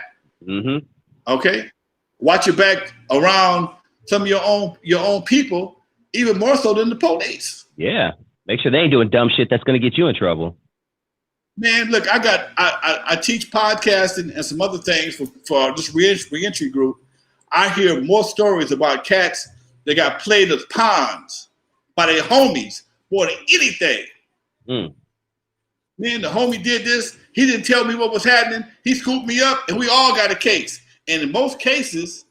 Okay, watch your back around some of your own people, even more so than the police. Yeah, make sure they ain't doing dumb shit that's gonna get you in trouble. Man, look, I teach podcasting and some other things for this reentry group. I hear more stories about cats that got played as pawns by their homies more than anything. Man, the homie did this. He didn't tell me what was happening. He scooped me up, and we all got a case. And in most cases,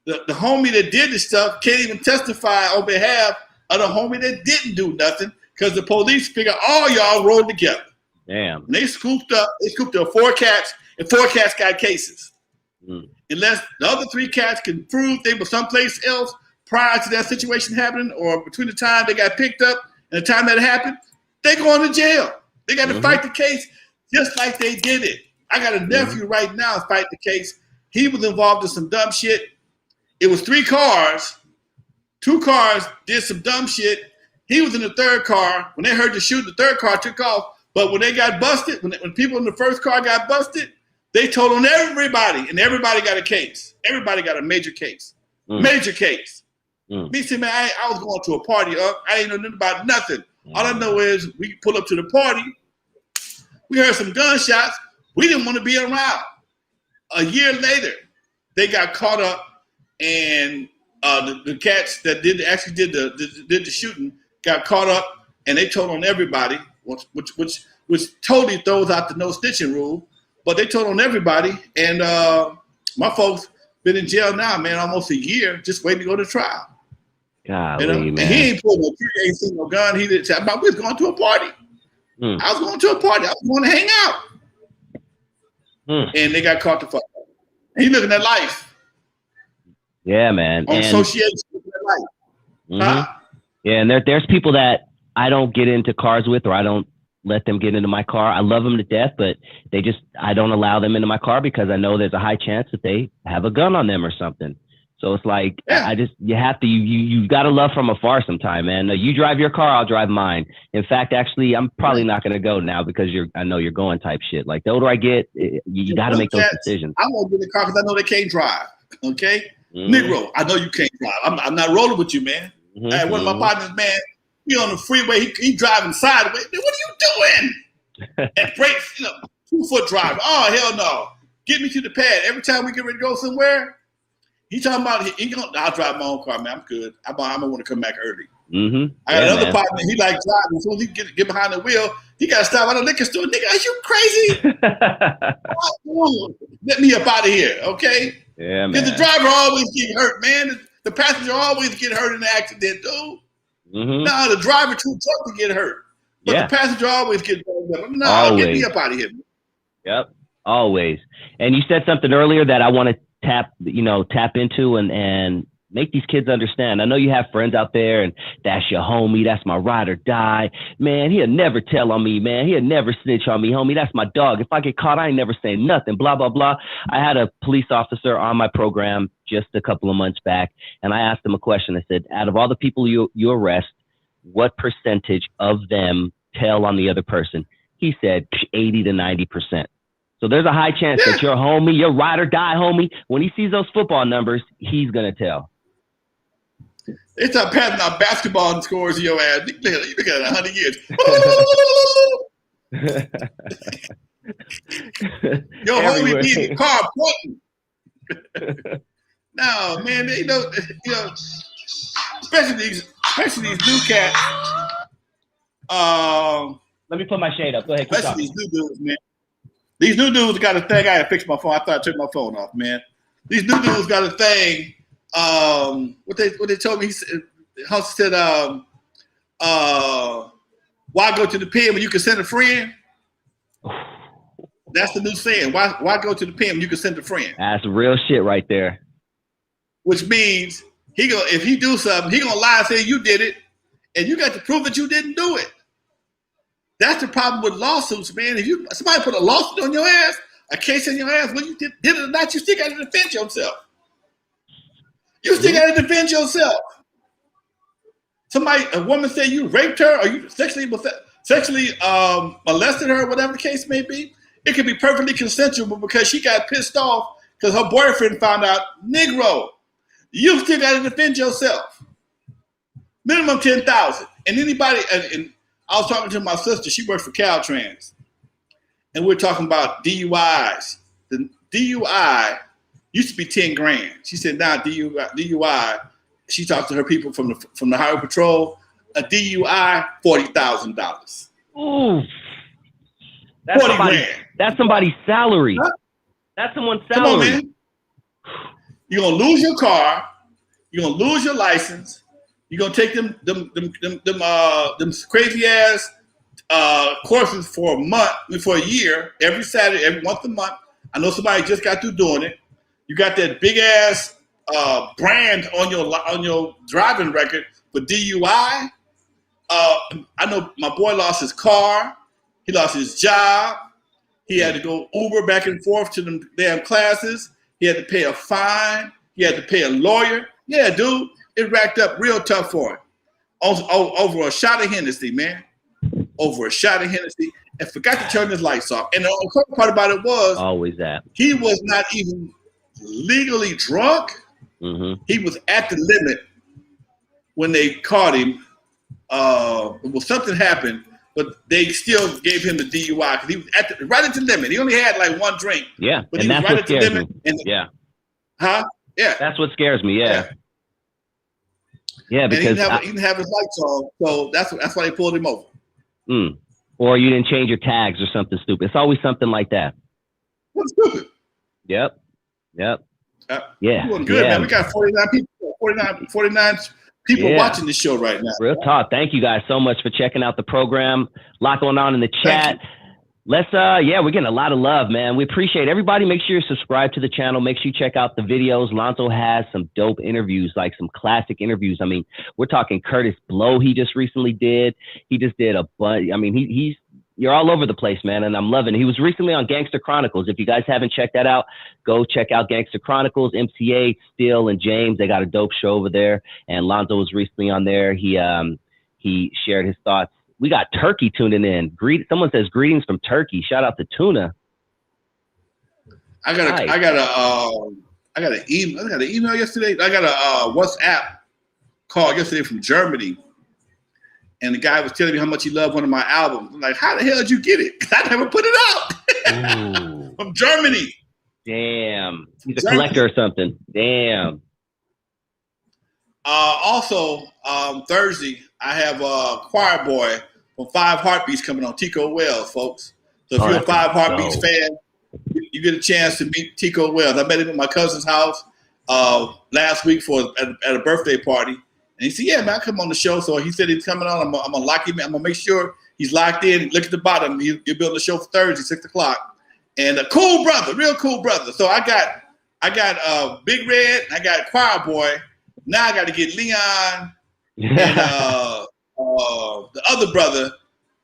the homie that did this stuff can't even testify on behalf of the homie that didn't do nothing, because the police figure all y'all rolled together. Damn. And they scooped up 4 cats, and 4 cats got cases. Unless the other 3 cats can prove they were someplace else prior to that situation happening, or between the time they got picked up and the time that happened, they going to jail. They got to fight the case just like they did it. I got a nephew right now fighting the case. He was involved in some dumb shit. It was 3 cars. 2 cars did some dumb shit. He was in the 3rd car. When they heard the shooting, the 3rd car took off. But when they got busted, when people in the 1st car got busted, they told on everybody, and everybody got a case. Everybody got a major case. Major case. Me say, man, I was going to a party. I ain't know nothing about nothing. All I know is we pull up to the party. We heard some gunshots. We didn't want to be around. A year later, they got caught up, and the cats that did the shooting got caught up, and they told on everybody, which totally throws out the no snitching rule. But they told on everybody, and my folks been in jail now, man, almost a year, just waiting to go to trial. Golly, man. And he ain't pulled no trigger, ain't seen no gun. He didn't say about we was going to a party. I was going to a party. I was going to hang out. And they got caught the fuck up. And he looking at life. Yeah, man. On association looking at life. Yeah, and there's people that I don't get into cars with, or I don't let them get into my car. I love them to death, but I don't allow them into my car because I know there's a high chance that they have a gun on them or something. So it's like, you have to, you got to love from afar sometime, man. You drive your car, I'll drive mine. In fact, actually, I'm probably not going to go now because I know you're going type shit. Like the older I get, you got to make those decisions. I won't get in the car because I know they can't drive. Okay. Negro, I know you can't drive. I'm not rolling with you, man. One of my partners, man, he on the freeway, he driving sideways. Man, what are you doing? And brakes, 2-foot drive. Oh, hell no. Get me to the pad. Every time we get ready to go somewhere, he talking about I'll drive my own car, man. I'm good. I'm gonna want to come back early. I got another partner. He like driving. As soon as he get behind the wheel, he got to stop at a liquor store. Nigga, are you crazy? Let me up out of here, okay? Yeah, man. Because the driver always get hurt, man. The passenger always get hurt in an accident, dude. No, the driver too tough to get hurt, but the passenger always get hurt. No, get me up out of here. Yep, always. And you said something earlier that I want to tap into, and Make these kids understand. I know you have friends out there, and that's your homie. That's my ride or die. Man, he'll never tell on me, man. He'll never snitch on me, homie. That's my dog. If I get caught, I ain't never saying nothing, blah, blah, blah. I had a police officer on my program just a couple of months back, and I asked him a question. I said, out of all the people you arrest, what percentage of them tell on the other person? He said 80 to 90%. So there's a high chance that your homie, your ride or die homie, when he sees those football numbers, he's going to tell. It's a passing out basketball and scores in your ass. You look at 100 years. Your homie be in the car pointing. No, man, you know, especially these new cats. Let me put my shade up. Go ahead. Especially these new dudes, man. These new dudes got a thing. I gotta fix my phone. I thought I turned my phone off, man. These new dudes got a thing. What they told me, Huss said, why go to the pen when you can send a friend? That's the new saying. Why go to the pen when you can send a friend? That's real shit right there. Which means if he do something, he gonna lie and say you did it, and you got to prove that you didn't do it. That's the problem with lawsuits, man. If somebody put a lawsuit on your ass, a case on your ass, whether you did it or not, you still got to defend yourself. You still got to defend yourself. A woman say you raped her or you sexually molested her, whatever the case may be. It could be perfectly consensual because she got pissed off because her boyfriend found out, Negro, you still got to defend yourself. Minimum $10,000. And anybody, and I was talking to my sister, she works for Caltrans, and we're talking about DUIs. The DUI used to be 10 grand. She said now DUI, she talked to her people from the highway patrol, a DUI, $40,000. Ooh. That's 40 grand. That's somebody's salary. Huh? That's someone's salary. Come on, man. You're gonna lose your car, you're gonna lose your license, you're gonna take them crazy ass courses for a year, every Saturday, every once a month. I know somebody just got through doing it. You got that big ass brand on your driving record for DUI. I know my boy lost his car. He lost his job. He had to go Uber back and forth to them damn classes. He had to pay a fine. He had to pay a lawyer. Yeah, dude, it racked up real tough for him. Over a shot of Hennessy, man. Over a shot of Hennessy, and forgot to turn his lights off. And the important part about it was always that he was not even legally drunk. Mm-hmm. He was at the limit when they caught him. Well, something happened, but they still gave him the DUI because he was right at the limit. He only had like one drink. Yeah, but and he was right at the limit. Yeah. Huh? Yeah. That's what scares me. Yeah. Yeah, because he didn't have his lights on, so that's why they pulled him over. Or you didn't change your tags or something stupid. It's always something like that. What's stupid? Yep. Yeah. You're doing good, man. We got 49 people watching this show right now. Real talk. Thank you guys so much for checking out the program. A lot going on in the chat. Let's we're getting a lot of love, man. We appreciate everybody. Make sure you subscribe to the channel. Make sure you check out the videos. Lonzo has some dope interviews, like some classic interviews. I mean, we're talking Curtis Blow he just recently did. He just did a bunch. I mean, you're all over the place, man, and I'm loving it. He was recently on Gangster Chronicles. If you guys haven't checked that out, go check out Gangster Chronicles. MCA, Steele, and James, they got a dope show over there. And Lonzo was recently on there. He shared his thoughts. We got Turkey tuning in. Someone says greetings from Turkey. Shout out to Tuna. I got an email yesterday. I got a WhatsApp call yesterday from Germany. And the guy was telling me how much he loved one of my albums. I'm like, how the hell did you get it? I never put it out. From Germany. Damn. He's a collector or something. Damn. Also, Thursday, I have a choir boy from 5 Heartbeats coming on, Tico Wells, folks. So if you're a 5 Heartbeats fan, you get a chance to meet Tico Wells. I met him at my cousin's house last week at a birthday party. And he said, yeah, man, I come on the show. So he said he's coming on. I'm going to lock him in. I'm going to make sure he's locked in. Look at the bottom. You're building the show for Thursday, 6 o'clock. And a cool brother, real cool brother. So I got Big Red, and I got Choir Boy. Now I got to get Leon and the other brother,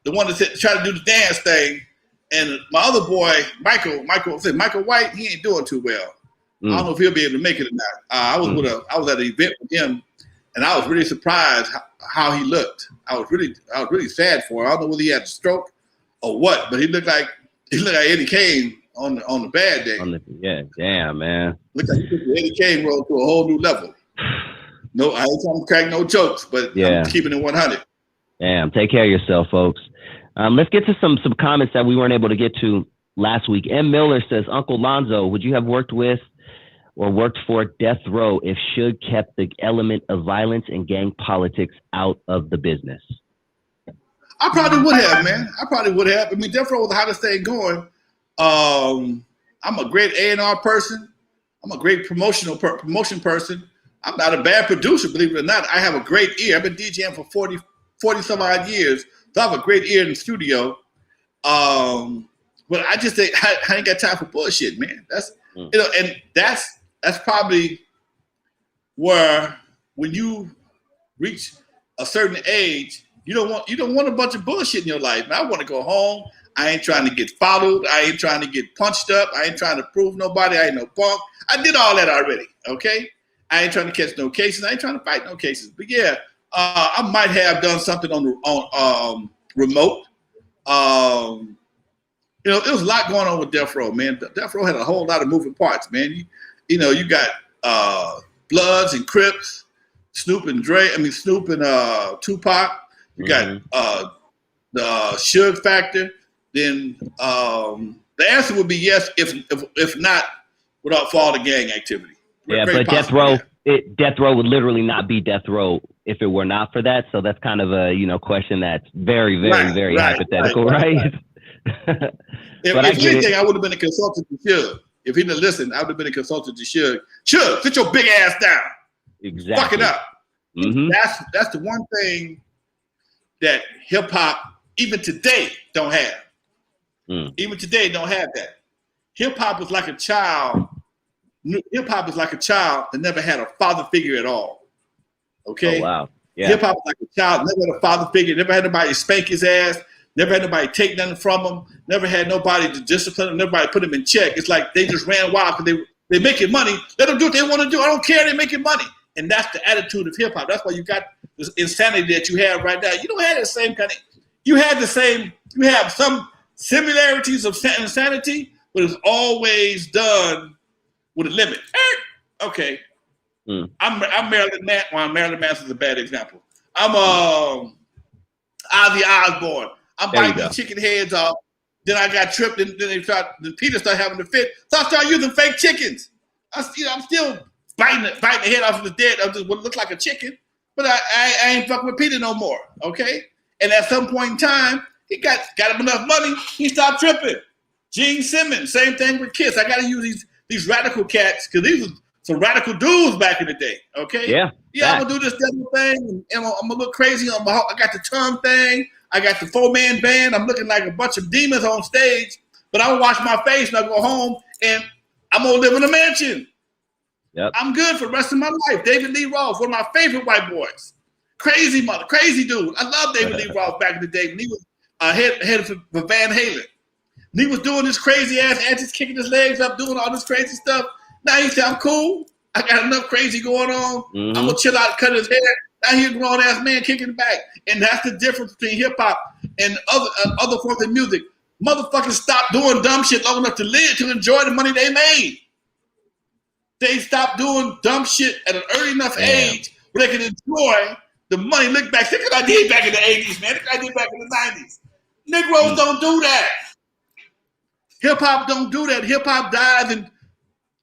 the one that tried to do the dance thing, and my other boy, Michael White, he ain't doing too well. I don't know if he'll be able to make it or not. I was at an event with him, and I was really surprised how he looked. I was really sad for him. I don't know whether he had a stroke or what, but he looked like Eddie Kane on the bad day. Yeah, damn, man. Looked like Eddie Kane rolled to a whole new level. No, I ain't trying to crack no jokes, but I'm keeping it 100. Damn, take care of yourself, folks. Let's get to some comments that we weren't able to get to last week. M. Miller says, Uncle Lonzo, would you have worked with or worked for Death Row if Suge kept the element of violence and gang politics out of the business? I probably would have, man. I probably would have. I mean, Death Row was the hottest thing going. I'm a great A&R person. I'm a great promotion person. I'm not a bad producer, believe it or not. I have a great ear. I've been DJing for 40 some odd years, so I have a great ear in the studio. But I just think I ain't got time for bullshit, man. That's and that's probably where when you reach a certain age, you don't want a bunch of bullshit in your life. Man, I want to go home. I ain't trying to get followed. I ain't trying to get punched up. I ain't trying to prove nobody. I ain't no punk. I did all that already. Okay. I ain't trying to catch no cases. I ain't trying to fight no cases. But yeah, I might have done something on remote. There was a lot going on with Death Row, man. Death Row had a whole lot of moving parts, man. You got Bloods and Crips, Snoop and Tupac. You got the Suge factor. Then the answer would be yes, if not, without for all the gang activity. Yeah, but Death Row would literally not be Death Row if it were not for that. So that's kind of a question that's very, very, very hypothetical, right? If anything, I would have been a consultant to Suge. If he didn't listen, I would have been a consultant to Suge. Suge, sit your big ass down. Exactly. Fuck it up. Mm-hmm. That's the one thing that hip hop even today don't have. Even today don't have that. Hip hop is like a child. Hip hop is like a child that never had a father figure at all. Okay. Oh, wow. Yeah. Hip hop is like a child, never had a father figure, never had nobody spank his ass, never had nobody take nothing from him, never had nobody to discipline him, nobody put him in check. It's like they just ran wild because they making money. Let them do what they want to do. I don't care. They're making money. And that's the attitude of hip hop. That's why you got this insanity that you have right now. You don't have the same kind of, you have some similarities of insanity, but it's always done with a limit. Okay. I'm Marilyn Manson. Well, Marilyn Manson's a bad example. I'm Ozzy Osbourne. I'm biting the chicken heads off. Then I got tripped, and then Peter started having a fit. So I started using fake chickens. I'm still biting the head off of the dead of what looked like a chicken, but I ain't fucking with Peter no more. Okay. And at some point in time, he got him enough money. He stopped tripping. Gene Simmons, same thing with Kiss. I got to use these radical cats because these were some radical dudes back in the day. Okay. Yeah. I'm gonna do this devil thing, and I'm gonna look crazy. I got the tongue thing. I got the 4-man band. I'm looking like a bunch of demons on stage, but I will wash my face and I go home and I'm gonna live in a mansion. Yep. I'm good for the rest of my life. David Lee Roth, one of my favorite white boys. Crazy dude. I love David Lee Roth back in the day when he was head for Van Halen. And he was doing this crazy ass antics, kicking his legs up, doing all this crazy stuff. Now he said, I'm cool. I got enough crazy going on. I'm going to chill out, cut his hair. Now he's a grown ass man kicking back. And that's the difference between hip hop and other forms of music. Motherfuckers stopped doing dumb shit long enough to live, to enjoy the money they made. They stopped doing dumb shit at an early enough age where they can enjoy the money. Look back. Look what I did back in the 80s, man. Look what I did back in the 90s. Negroes don't do that. Hip hop don't do that. Hip hop dies in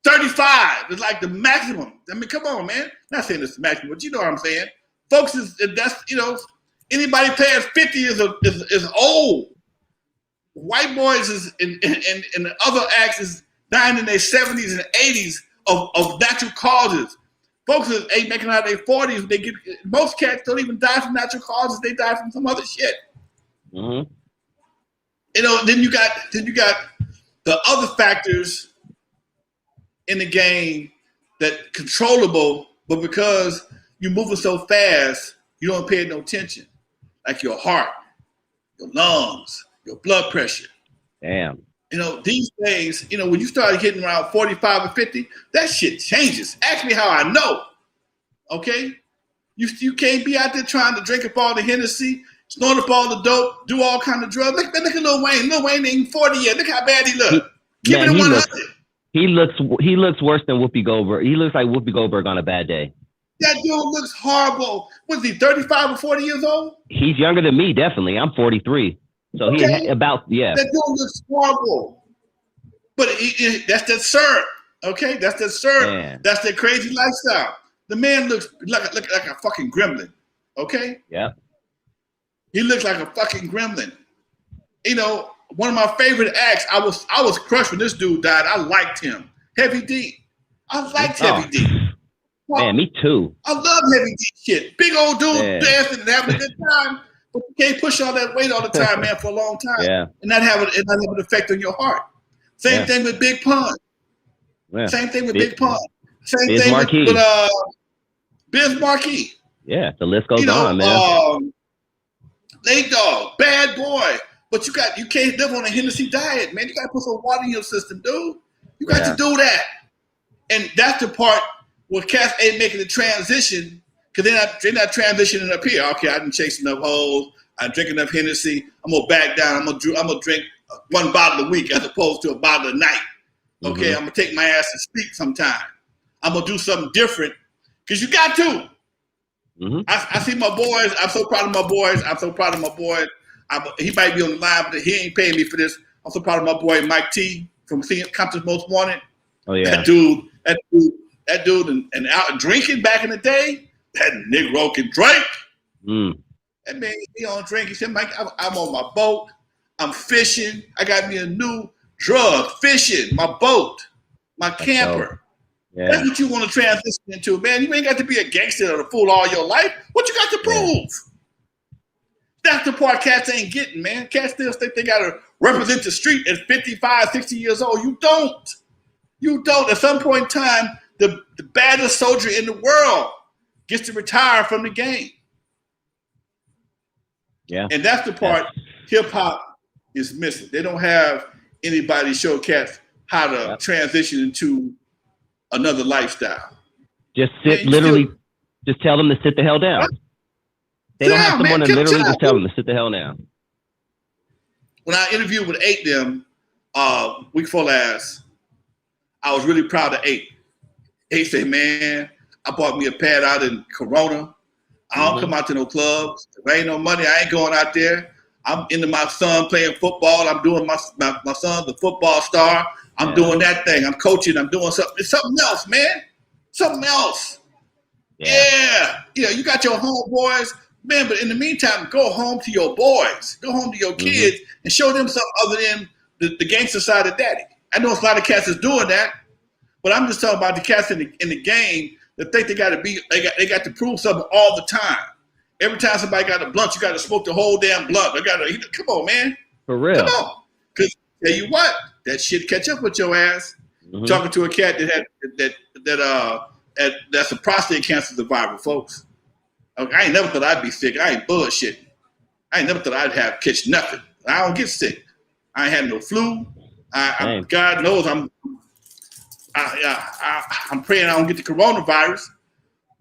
35. It's like the maximum. I mean, come on, man. Not saying it's the maximum, but you know what I'm saying. Folks, anybody past 50 is old. White boys and the other acts is dying in their 70s and 80s of natural causes. Folks ain't making out of their 40s. Most cats don't even die from natural causes. They die from some other shit. Mm-hmm. Then you got the other factors in the game that controllable But because you're moving so fast, you don't pay no attention. Like your heart, your lungs, your blood pressure. Damn. These things, when you start hitting around 45 or 50, that shit changes. Ask me how I know. Okay? You can't be out there trying to drink up all the Hennessy, snort up all the dope, do all kind of drugs. Look at Lil Wayne. Lil Wayne ain't 40 yet. Look how bad he look. Keep it at 100. He looks worse than Whoopi Goldberg. He looks like Whoopi Goldberg on a bad day. That dude looks horrible. Was he 35 or 40 years old? He's younger than me, definitely. I'm 43. So okay. That dude looks horrible. But that's that syrup, okay? That's that syrup. Man. That's that crazy lifestyle. The man looks like a fucking gremlin, okay? Yeah. He looks like a fucking gremlin. One of my favorite acts, I was crushed when this dude died. I liked him. Heavy D. I liked Heavy D. Man, me too. I love Heavy D shit. Big old dude dancing and having a good time. But you can't push all that weight all the time, man, for a long time. Yeah. And not have an effect on your heart. Same thing with Big Pun. Yeah. Same thing with Big Pun. Same Biz thing Marquis. with Biz Marquis. Yeah, the list goes on, man. Nate Dogg, bad boy. But you can't live on a Hennessy diet, man. You got to put some water in your system, dude. You got to do that. And that's the part where cats ain't making the transition because they're not transitioning up here. Okay, I didn't chase enough hoes. I drink enough Hennessy. I'm going to back down. I'm gonna drink one bottle a week as opposed to a bottle a night. Okay, I'm going to take my ass and speak sometime. I'm going to do something different because you got to. I see my boys. I'm so proud of my boys. He might be on the line, but he ain't paying me for this. I'm so proud of my boy Mike T from Compton's Most Wanted. Oh yeah, that dude, and out drinking back in the day. That Negro can drink. That man, he on drink. He said, "Mike, I'm on my boat. I'm fishing. I got me a new drug. Fishing, my boat, my camper." Yeah. That's what you want to transition into, man. You ain't got to be a gangster or a fool all your life. What you got to prove? Yeah. That's the part cats ain't getting, man. Cats still think they got to represent the street at 55, 60 years old. You don't. You don't. At some point in time, the baddest soldier in the world gets to retire from the game. Yeah. And that's the part hip-hop is missing. They don't have anybody show cats how to transition into another lifestyle. Just just tell them to sit the hell down. They don't have someone to literally just tell them to sit the hell down. When I interviewed with 8 them week before last, I was really proud of 8. 8 said, "Man, I bought me a pad out in Corona. I don't come out to no clubs. If there ain't no money, I ain't going out there. I'm into my son playing football. I'm doing my son's a football star. I'm doing that thing. I'm coaching. I'm doing something. It's something else, man. Something else. Yeah. You got your homeboys, man. But in the meantime, go home to your boys. Go home to your kids and show them something other than the gangster side of daddy. I know a lot of cats is doing that, but I'm just talking about the cats in the game that think they got to prove something all the time. Every time somebody got a blunt, you got to smoke the whole damn blunt. Come on, man. For real. Come on. Because tell you what, that shit catch up with your ass. Talking to a cat that's a prostate cancer survivor, folks. Okay, I ain't never thought I'd be sick. I ain't bullshitting. I ain't never thought I'd catch nothing. I don't get sick. I ain't had no flu. God knows I'm praying I don't get the coronavirus.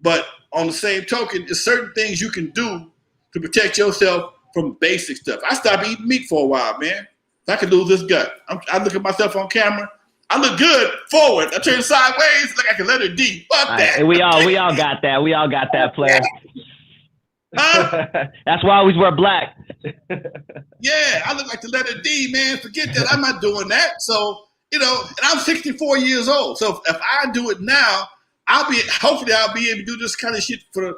But on the same token, there's certain things you can do to protect yourself from basic stuff. I stopped eating meat for a while, man. I could lose this gut. I look at myself on camera. I look good forward. I turn sideways like I can let her D. Fuck that. We all got that. We all got that, player. Huh? That's why I always wear black. Yeah, I look like the letter D, man. Forget that. I'm not doing that. So, and I'm 64 years old. So if I do it now, hopefully I'll be able to do this kind of shit for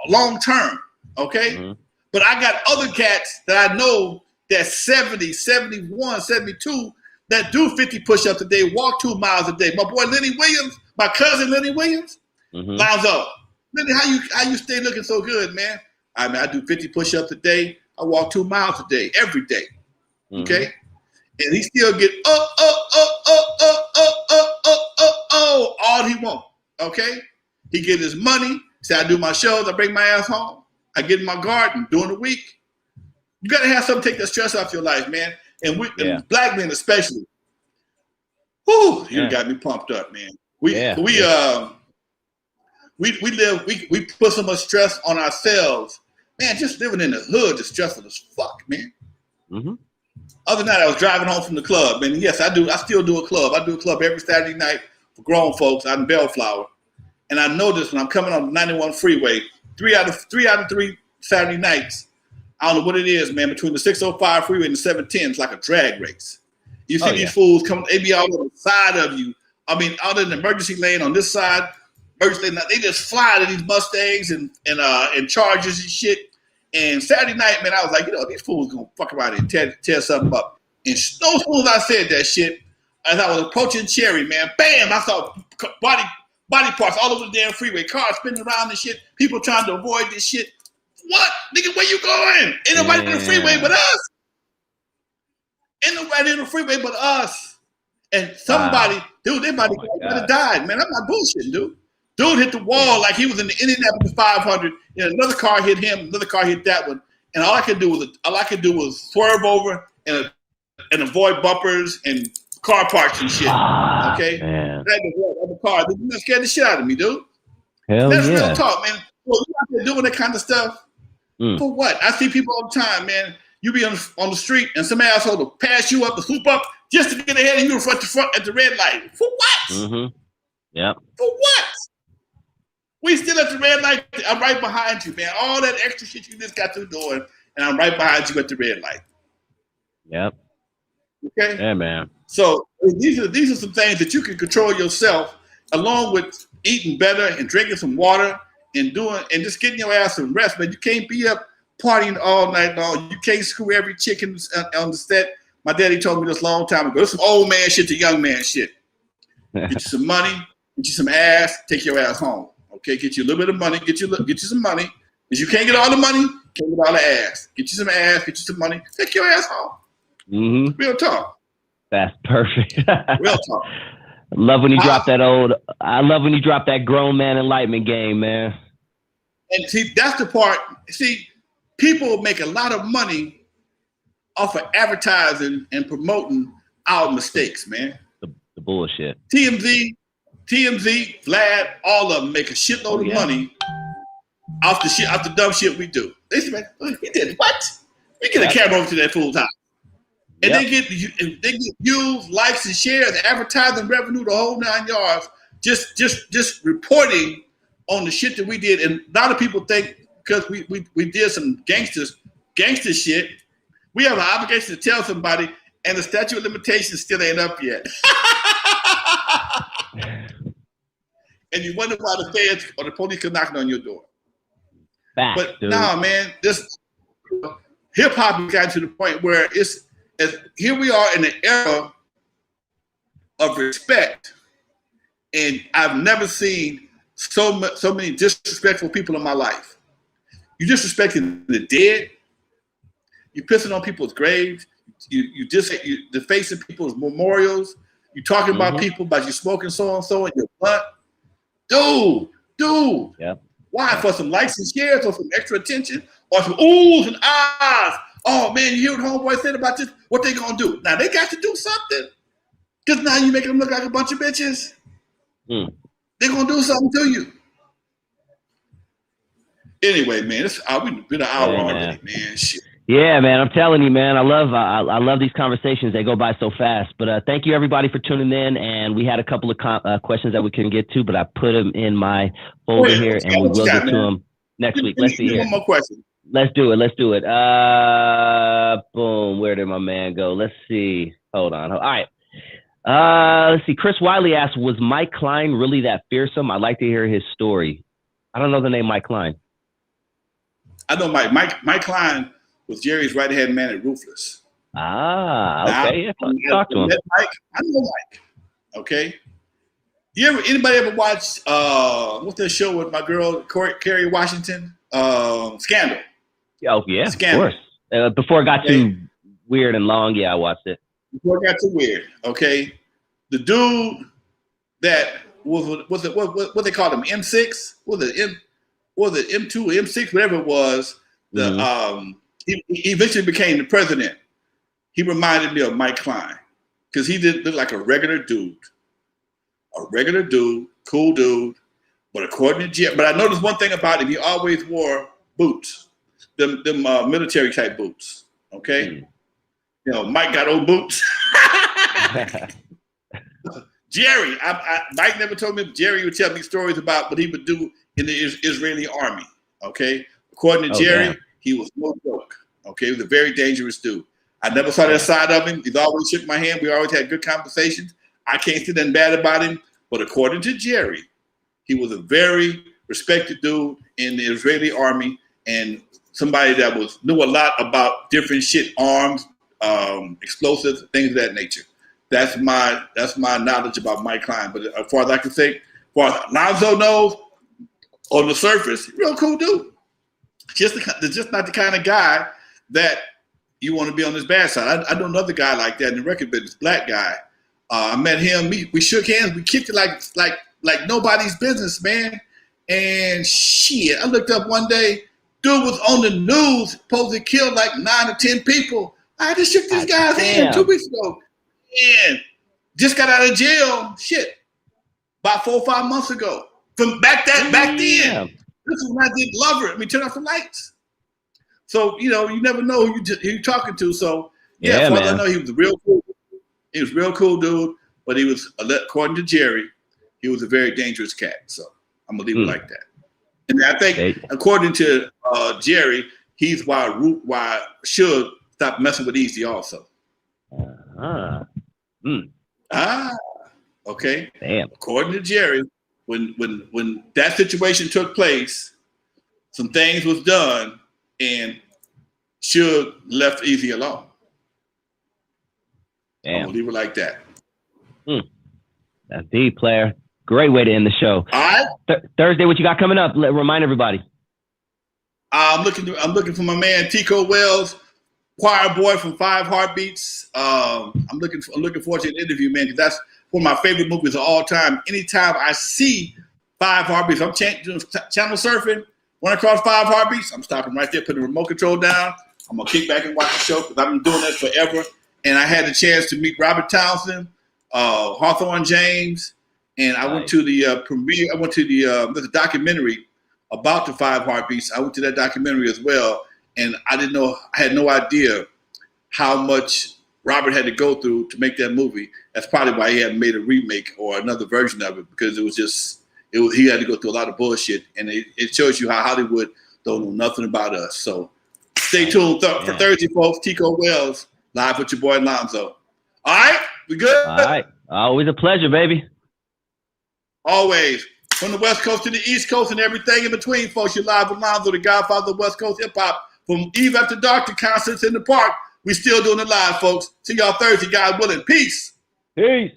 long term. Okay? But I got other cats that I know that's 70, 71, 72 that do 50 push-ups a day, walk 2 miles a day. My boy Lenny Williams, my cousin Lenny Williams, Lonzo. Lenny, how you stay looking so good, man? I do 50 push-ups a day. I walk 2 miles a day, every day. Okay? And he still get all he wants. Okay? He get his money. Say, I do my shows. I bring my ass home. I get in my garden during the week. You got to have something to take that stress off your life, man. And black men especially. Whew, you got me pumped up, man. We put so much stress on ourselves. Man, just living in the hood is stressful as fuck, man. Mm-hmm. Other night I was driving home from the club, and yes, I still do a club. I do a club every Saturday night for grown folks out in Bellflower. And I noticed when I'm coming on the 91 freeway, three out of three Saturday nights, I don't know what it is, man, between the 605 freeway and the 710, it's like a drag race. You see these fools coming, they be all on the side of you. I mean, out in the emergency lane on this side, emergency lane, they just fly to these Mustangs and Chargers and shit. And Saturday night, man, I was like, these fools gonna fuck around and tear something up. And those fools, I said that shit as I was approaching Cherry, man. Bam! I saw body parts all over the damn freeway, cars spinning around and shit, people trying to avoid this shit. What? Nigga, where you going? Ain't nobody in the freeway but us. Ain't nobody in the freeway but us. And somebody, dude, they might have died, man. I'm not bullshitting, dude. Dude hit the wall like he was in the Indianapolis 500. And another car hit him, another car hit that one. And all I could do was swerve over and avoid bumpers and car parks and shit. Okay? Man. That car. That scared the shit out of me, dude. That's real talk, man. Well, you out there doing that kind of stuff. For what? I see people all the time, man. You be on the street and some asshole will pass you up, to swoop up just to get ahead of you in front at the red light. For what? Mm-hmm. Yep. For what? We still at the red light. I'm right behind you, man. All that extra shit you just got through doing, and I'm right behind you at the red light. Yep. Okay? Yeah, man. So these are some things that you can control yourself, along with eating better and drinking some water and just getting your ass some rest. Man, you can't be up partying all night long. You can't screw every chicken on the set. My daddy told me this a long time ago. It's some old man shit to young man shit. Get you some money, get you some ass, take your ass home. Okay, get you a little bit of money, get you some money. Because you can't get all the money, can't get all the ass. Get you some ass, get you some money, take your ass home. Mm-hmm. Real talk. That's perfect. Real talk. I love when you drop that grown man enlightenment game, man. And see, that's the part. See, people make a lot of money off of advertising and promoting our mistakes, man. The bullshit. TMZ, Vlad, all of them make a shitload of money off the dumb shit we do. They say, man, he did what? We get a camera over to that fool's house. And they get views, likes, and shares, advertising revenue, the whole 9 yards, just reporting on the shit that we did. And a lot of people think because we did some gangster shit, we have an obligation to tell somebody, and the statute of limitations still ain't up yet. And you wonder why the feds or the police come knocking on your door. But nah, man, this hip hop has gotten to the point where here we are in an era of respect, and I've never seen so many disrespectful people in my life. You disrespecting the dead. You pissing on people's graves. You defacing people's memorials. You talking about people, about you smoking so and so in your butt. Dude. Yeah. Why? For some likes and shares, or some extra attention, or some oohs and ahs. Oh man, you hear what homeboy said about this? What they gonna do? Now they got to do something. Because now you making them look like a bunch of bitches. They're gonna do something to you. Anyway, man, we've been an hour already, man. Shit. Yeah, man, I'm telling you, man, I love these conversations. They go by so fast. But thank you, everybody, for tuning in. And we had a couple of questions that we couldn't get to, but I put them in my folder here, and we will get to them next week. Let's see here. One more question. Let's do it. Boom. Where did my man go? Let's see. Hold on. All right. Let's see. Chris Wiley asked, was Mike Klein really that fearsome? I'd like to hear his story. I don't know the name Mike Klein. I know Mike Klein was Jerry's right-hand man at Ruthless. Okay. Talk to him. I know Mike. Okay. Anybody ever watch what's that show with my girl Kerry Washington? Scandal. Oh yeah, Scandal. Of course. Before it got too weird and long, I watched it. Before it got too weird. Okay. The dude that what they called him, M6? Was it M2 or M6, whatever it was. He eventually became the president. He reminded me of Mike Klein because he did look like a regular dude, cool dude. But according to Jerry, but I noticed one thing about him: he always wore boots, them military type boots. Okay, Mike got old boots. Jerry, Mike never told me. Jerry would tell me stories about what he would do in the Israeli army. Okay, according to Jerry, he was no joke. Okay, he was a very dangerous dude. I never saw that side of him. He's always shook my hand. We always had good conversations. I can't say nothing bad about him. But according to Jerry, he was a very respected dude in the Israeli army and somebody that knew a lot about different shit, arms, explosives, things of that nature. That's my knowledge about Mike Klein. But as far as I can say, as far as Lonzo knows, on the surface, real cool dude. Just not the kind of guy that you want to be on his bad side. I know another guy like that in the record business, black guy. I met him. We shook hands. We kicked it like nobody's business, man. And shit, I looked up one day. Dude was on the news, supposed to kill like 9 or 10 people. I just shook this guy's hand 2 weeks ago. And just got out of jail, shit, about 4 or 5 months ago. From back then. This is when I did Lover. Turn off the lights. So, you never know who you're talking to. So, as far as I know, he was a real cool. He was a real cool dude, but he was, according to Jerry, he was a very dangerous cat. So I'm gonna leave it like that. And I think, according to Jerry, he's why Suge stopped messing with Eazy also. Okay. Damn. According to Jerry, when that situation took place, some things was done, and Suge left Eazy alone. Damn. I'm gonna leave it like that. That's deep, player. Great way to end the show. All right. Thursday, what you got coming up? Remind everybody. I'm looking for my man Tico Wells, choir boy from 5 Heartbeats. I'm looking forward to an interview, man, because that's one of my favorite movies of all time. Anytime I see 5 Heartbeats, I'm channel surfing, run across 5 Heartbeats, I'm stopping right there, putting the remote control down. I'm gonna kick back and watch the show because I've been doing this forever. And I had the chance to meet Robert Townsend, Hawthorne James, and I went to the premiere. I went to the documentary about the 5 Heartbeats. I went to that documentary as well, and I had no idea how much Robert had to go through to make that movie. That's probably why he hadn't made a remake or another version of it, because he had to go through a lot of bullshit, and it shows you how Hollywood don't know nothing about us. So stay tuned for Thursday, folks. Tico Wells, live with your boy Lonzo. All right, we good? All right, always a pleasure, baby. Always. From the West Coast to the East Coast and everything in between, folks, you're live with Lonzo, the godfather of West Coast hip-hop. From Eve After Dark to concerts in the park, we still doing it live, folks. See y'all Thursday, God willing. Peace. Peace.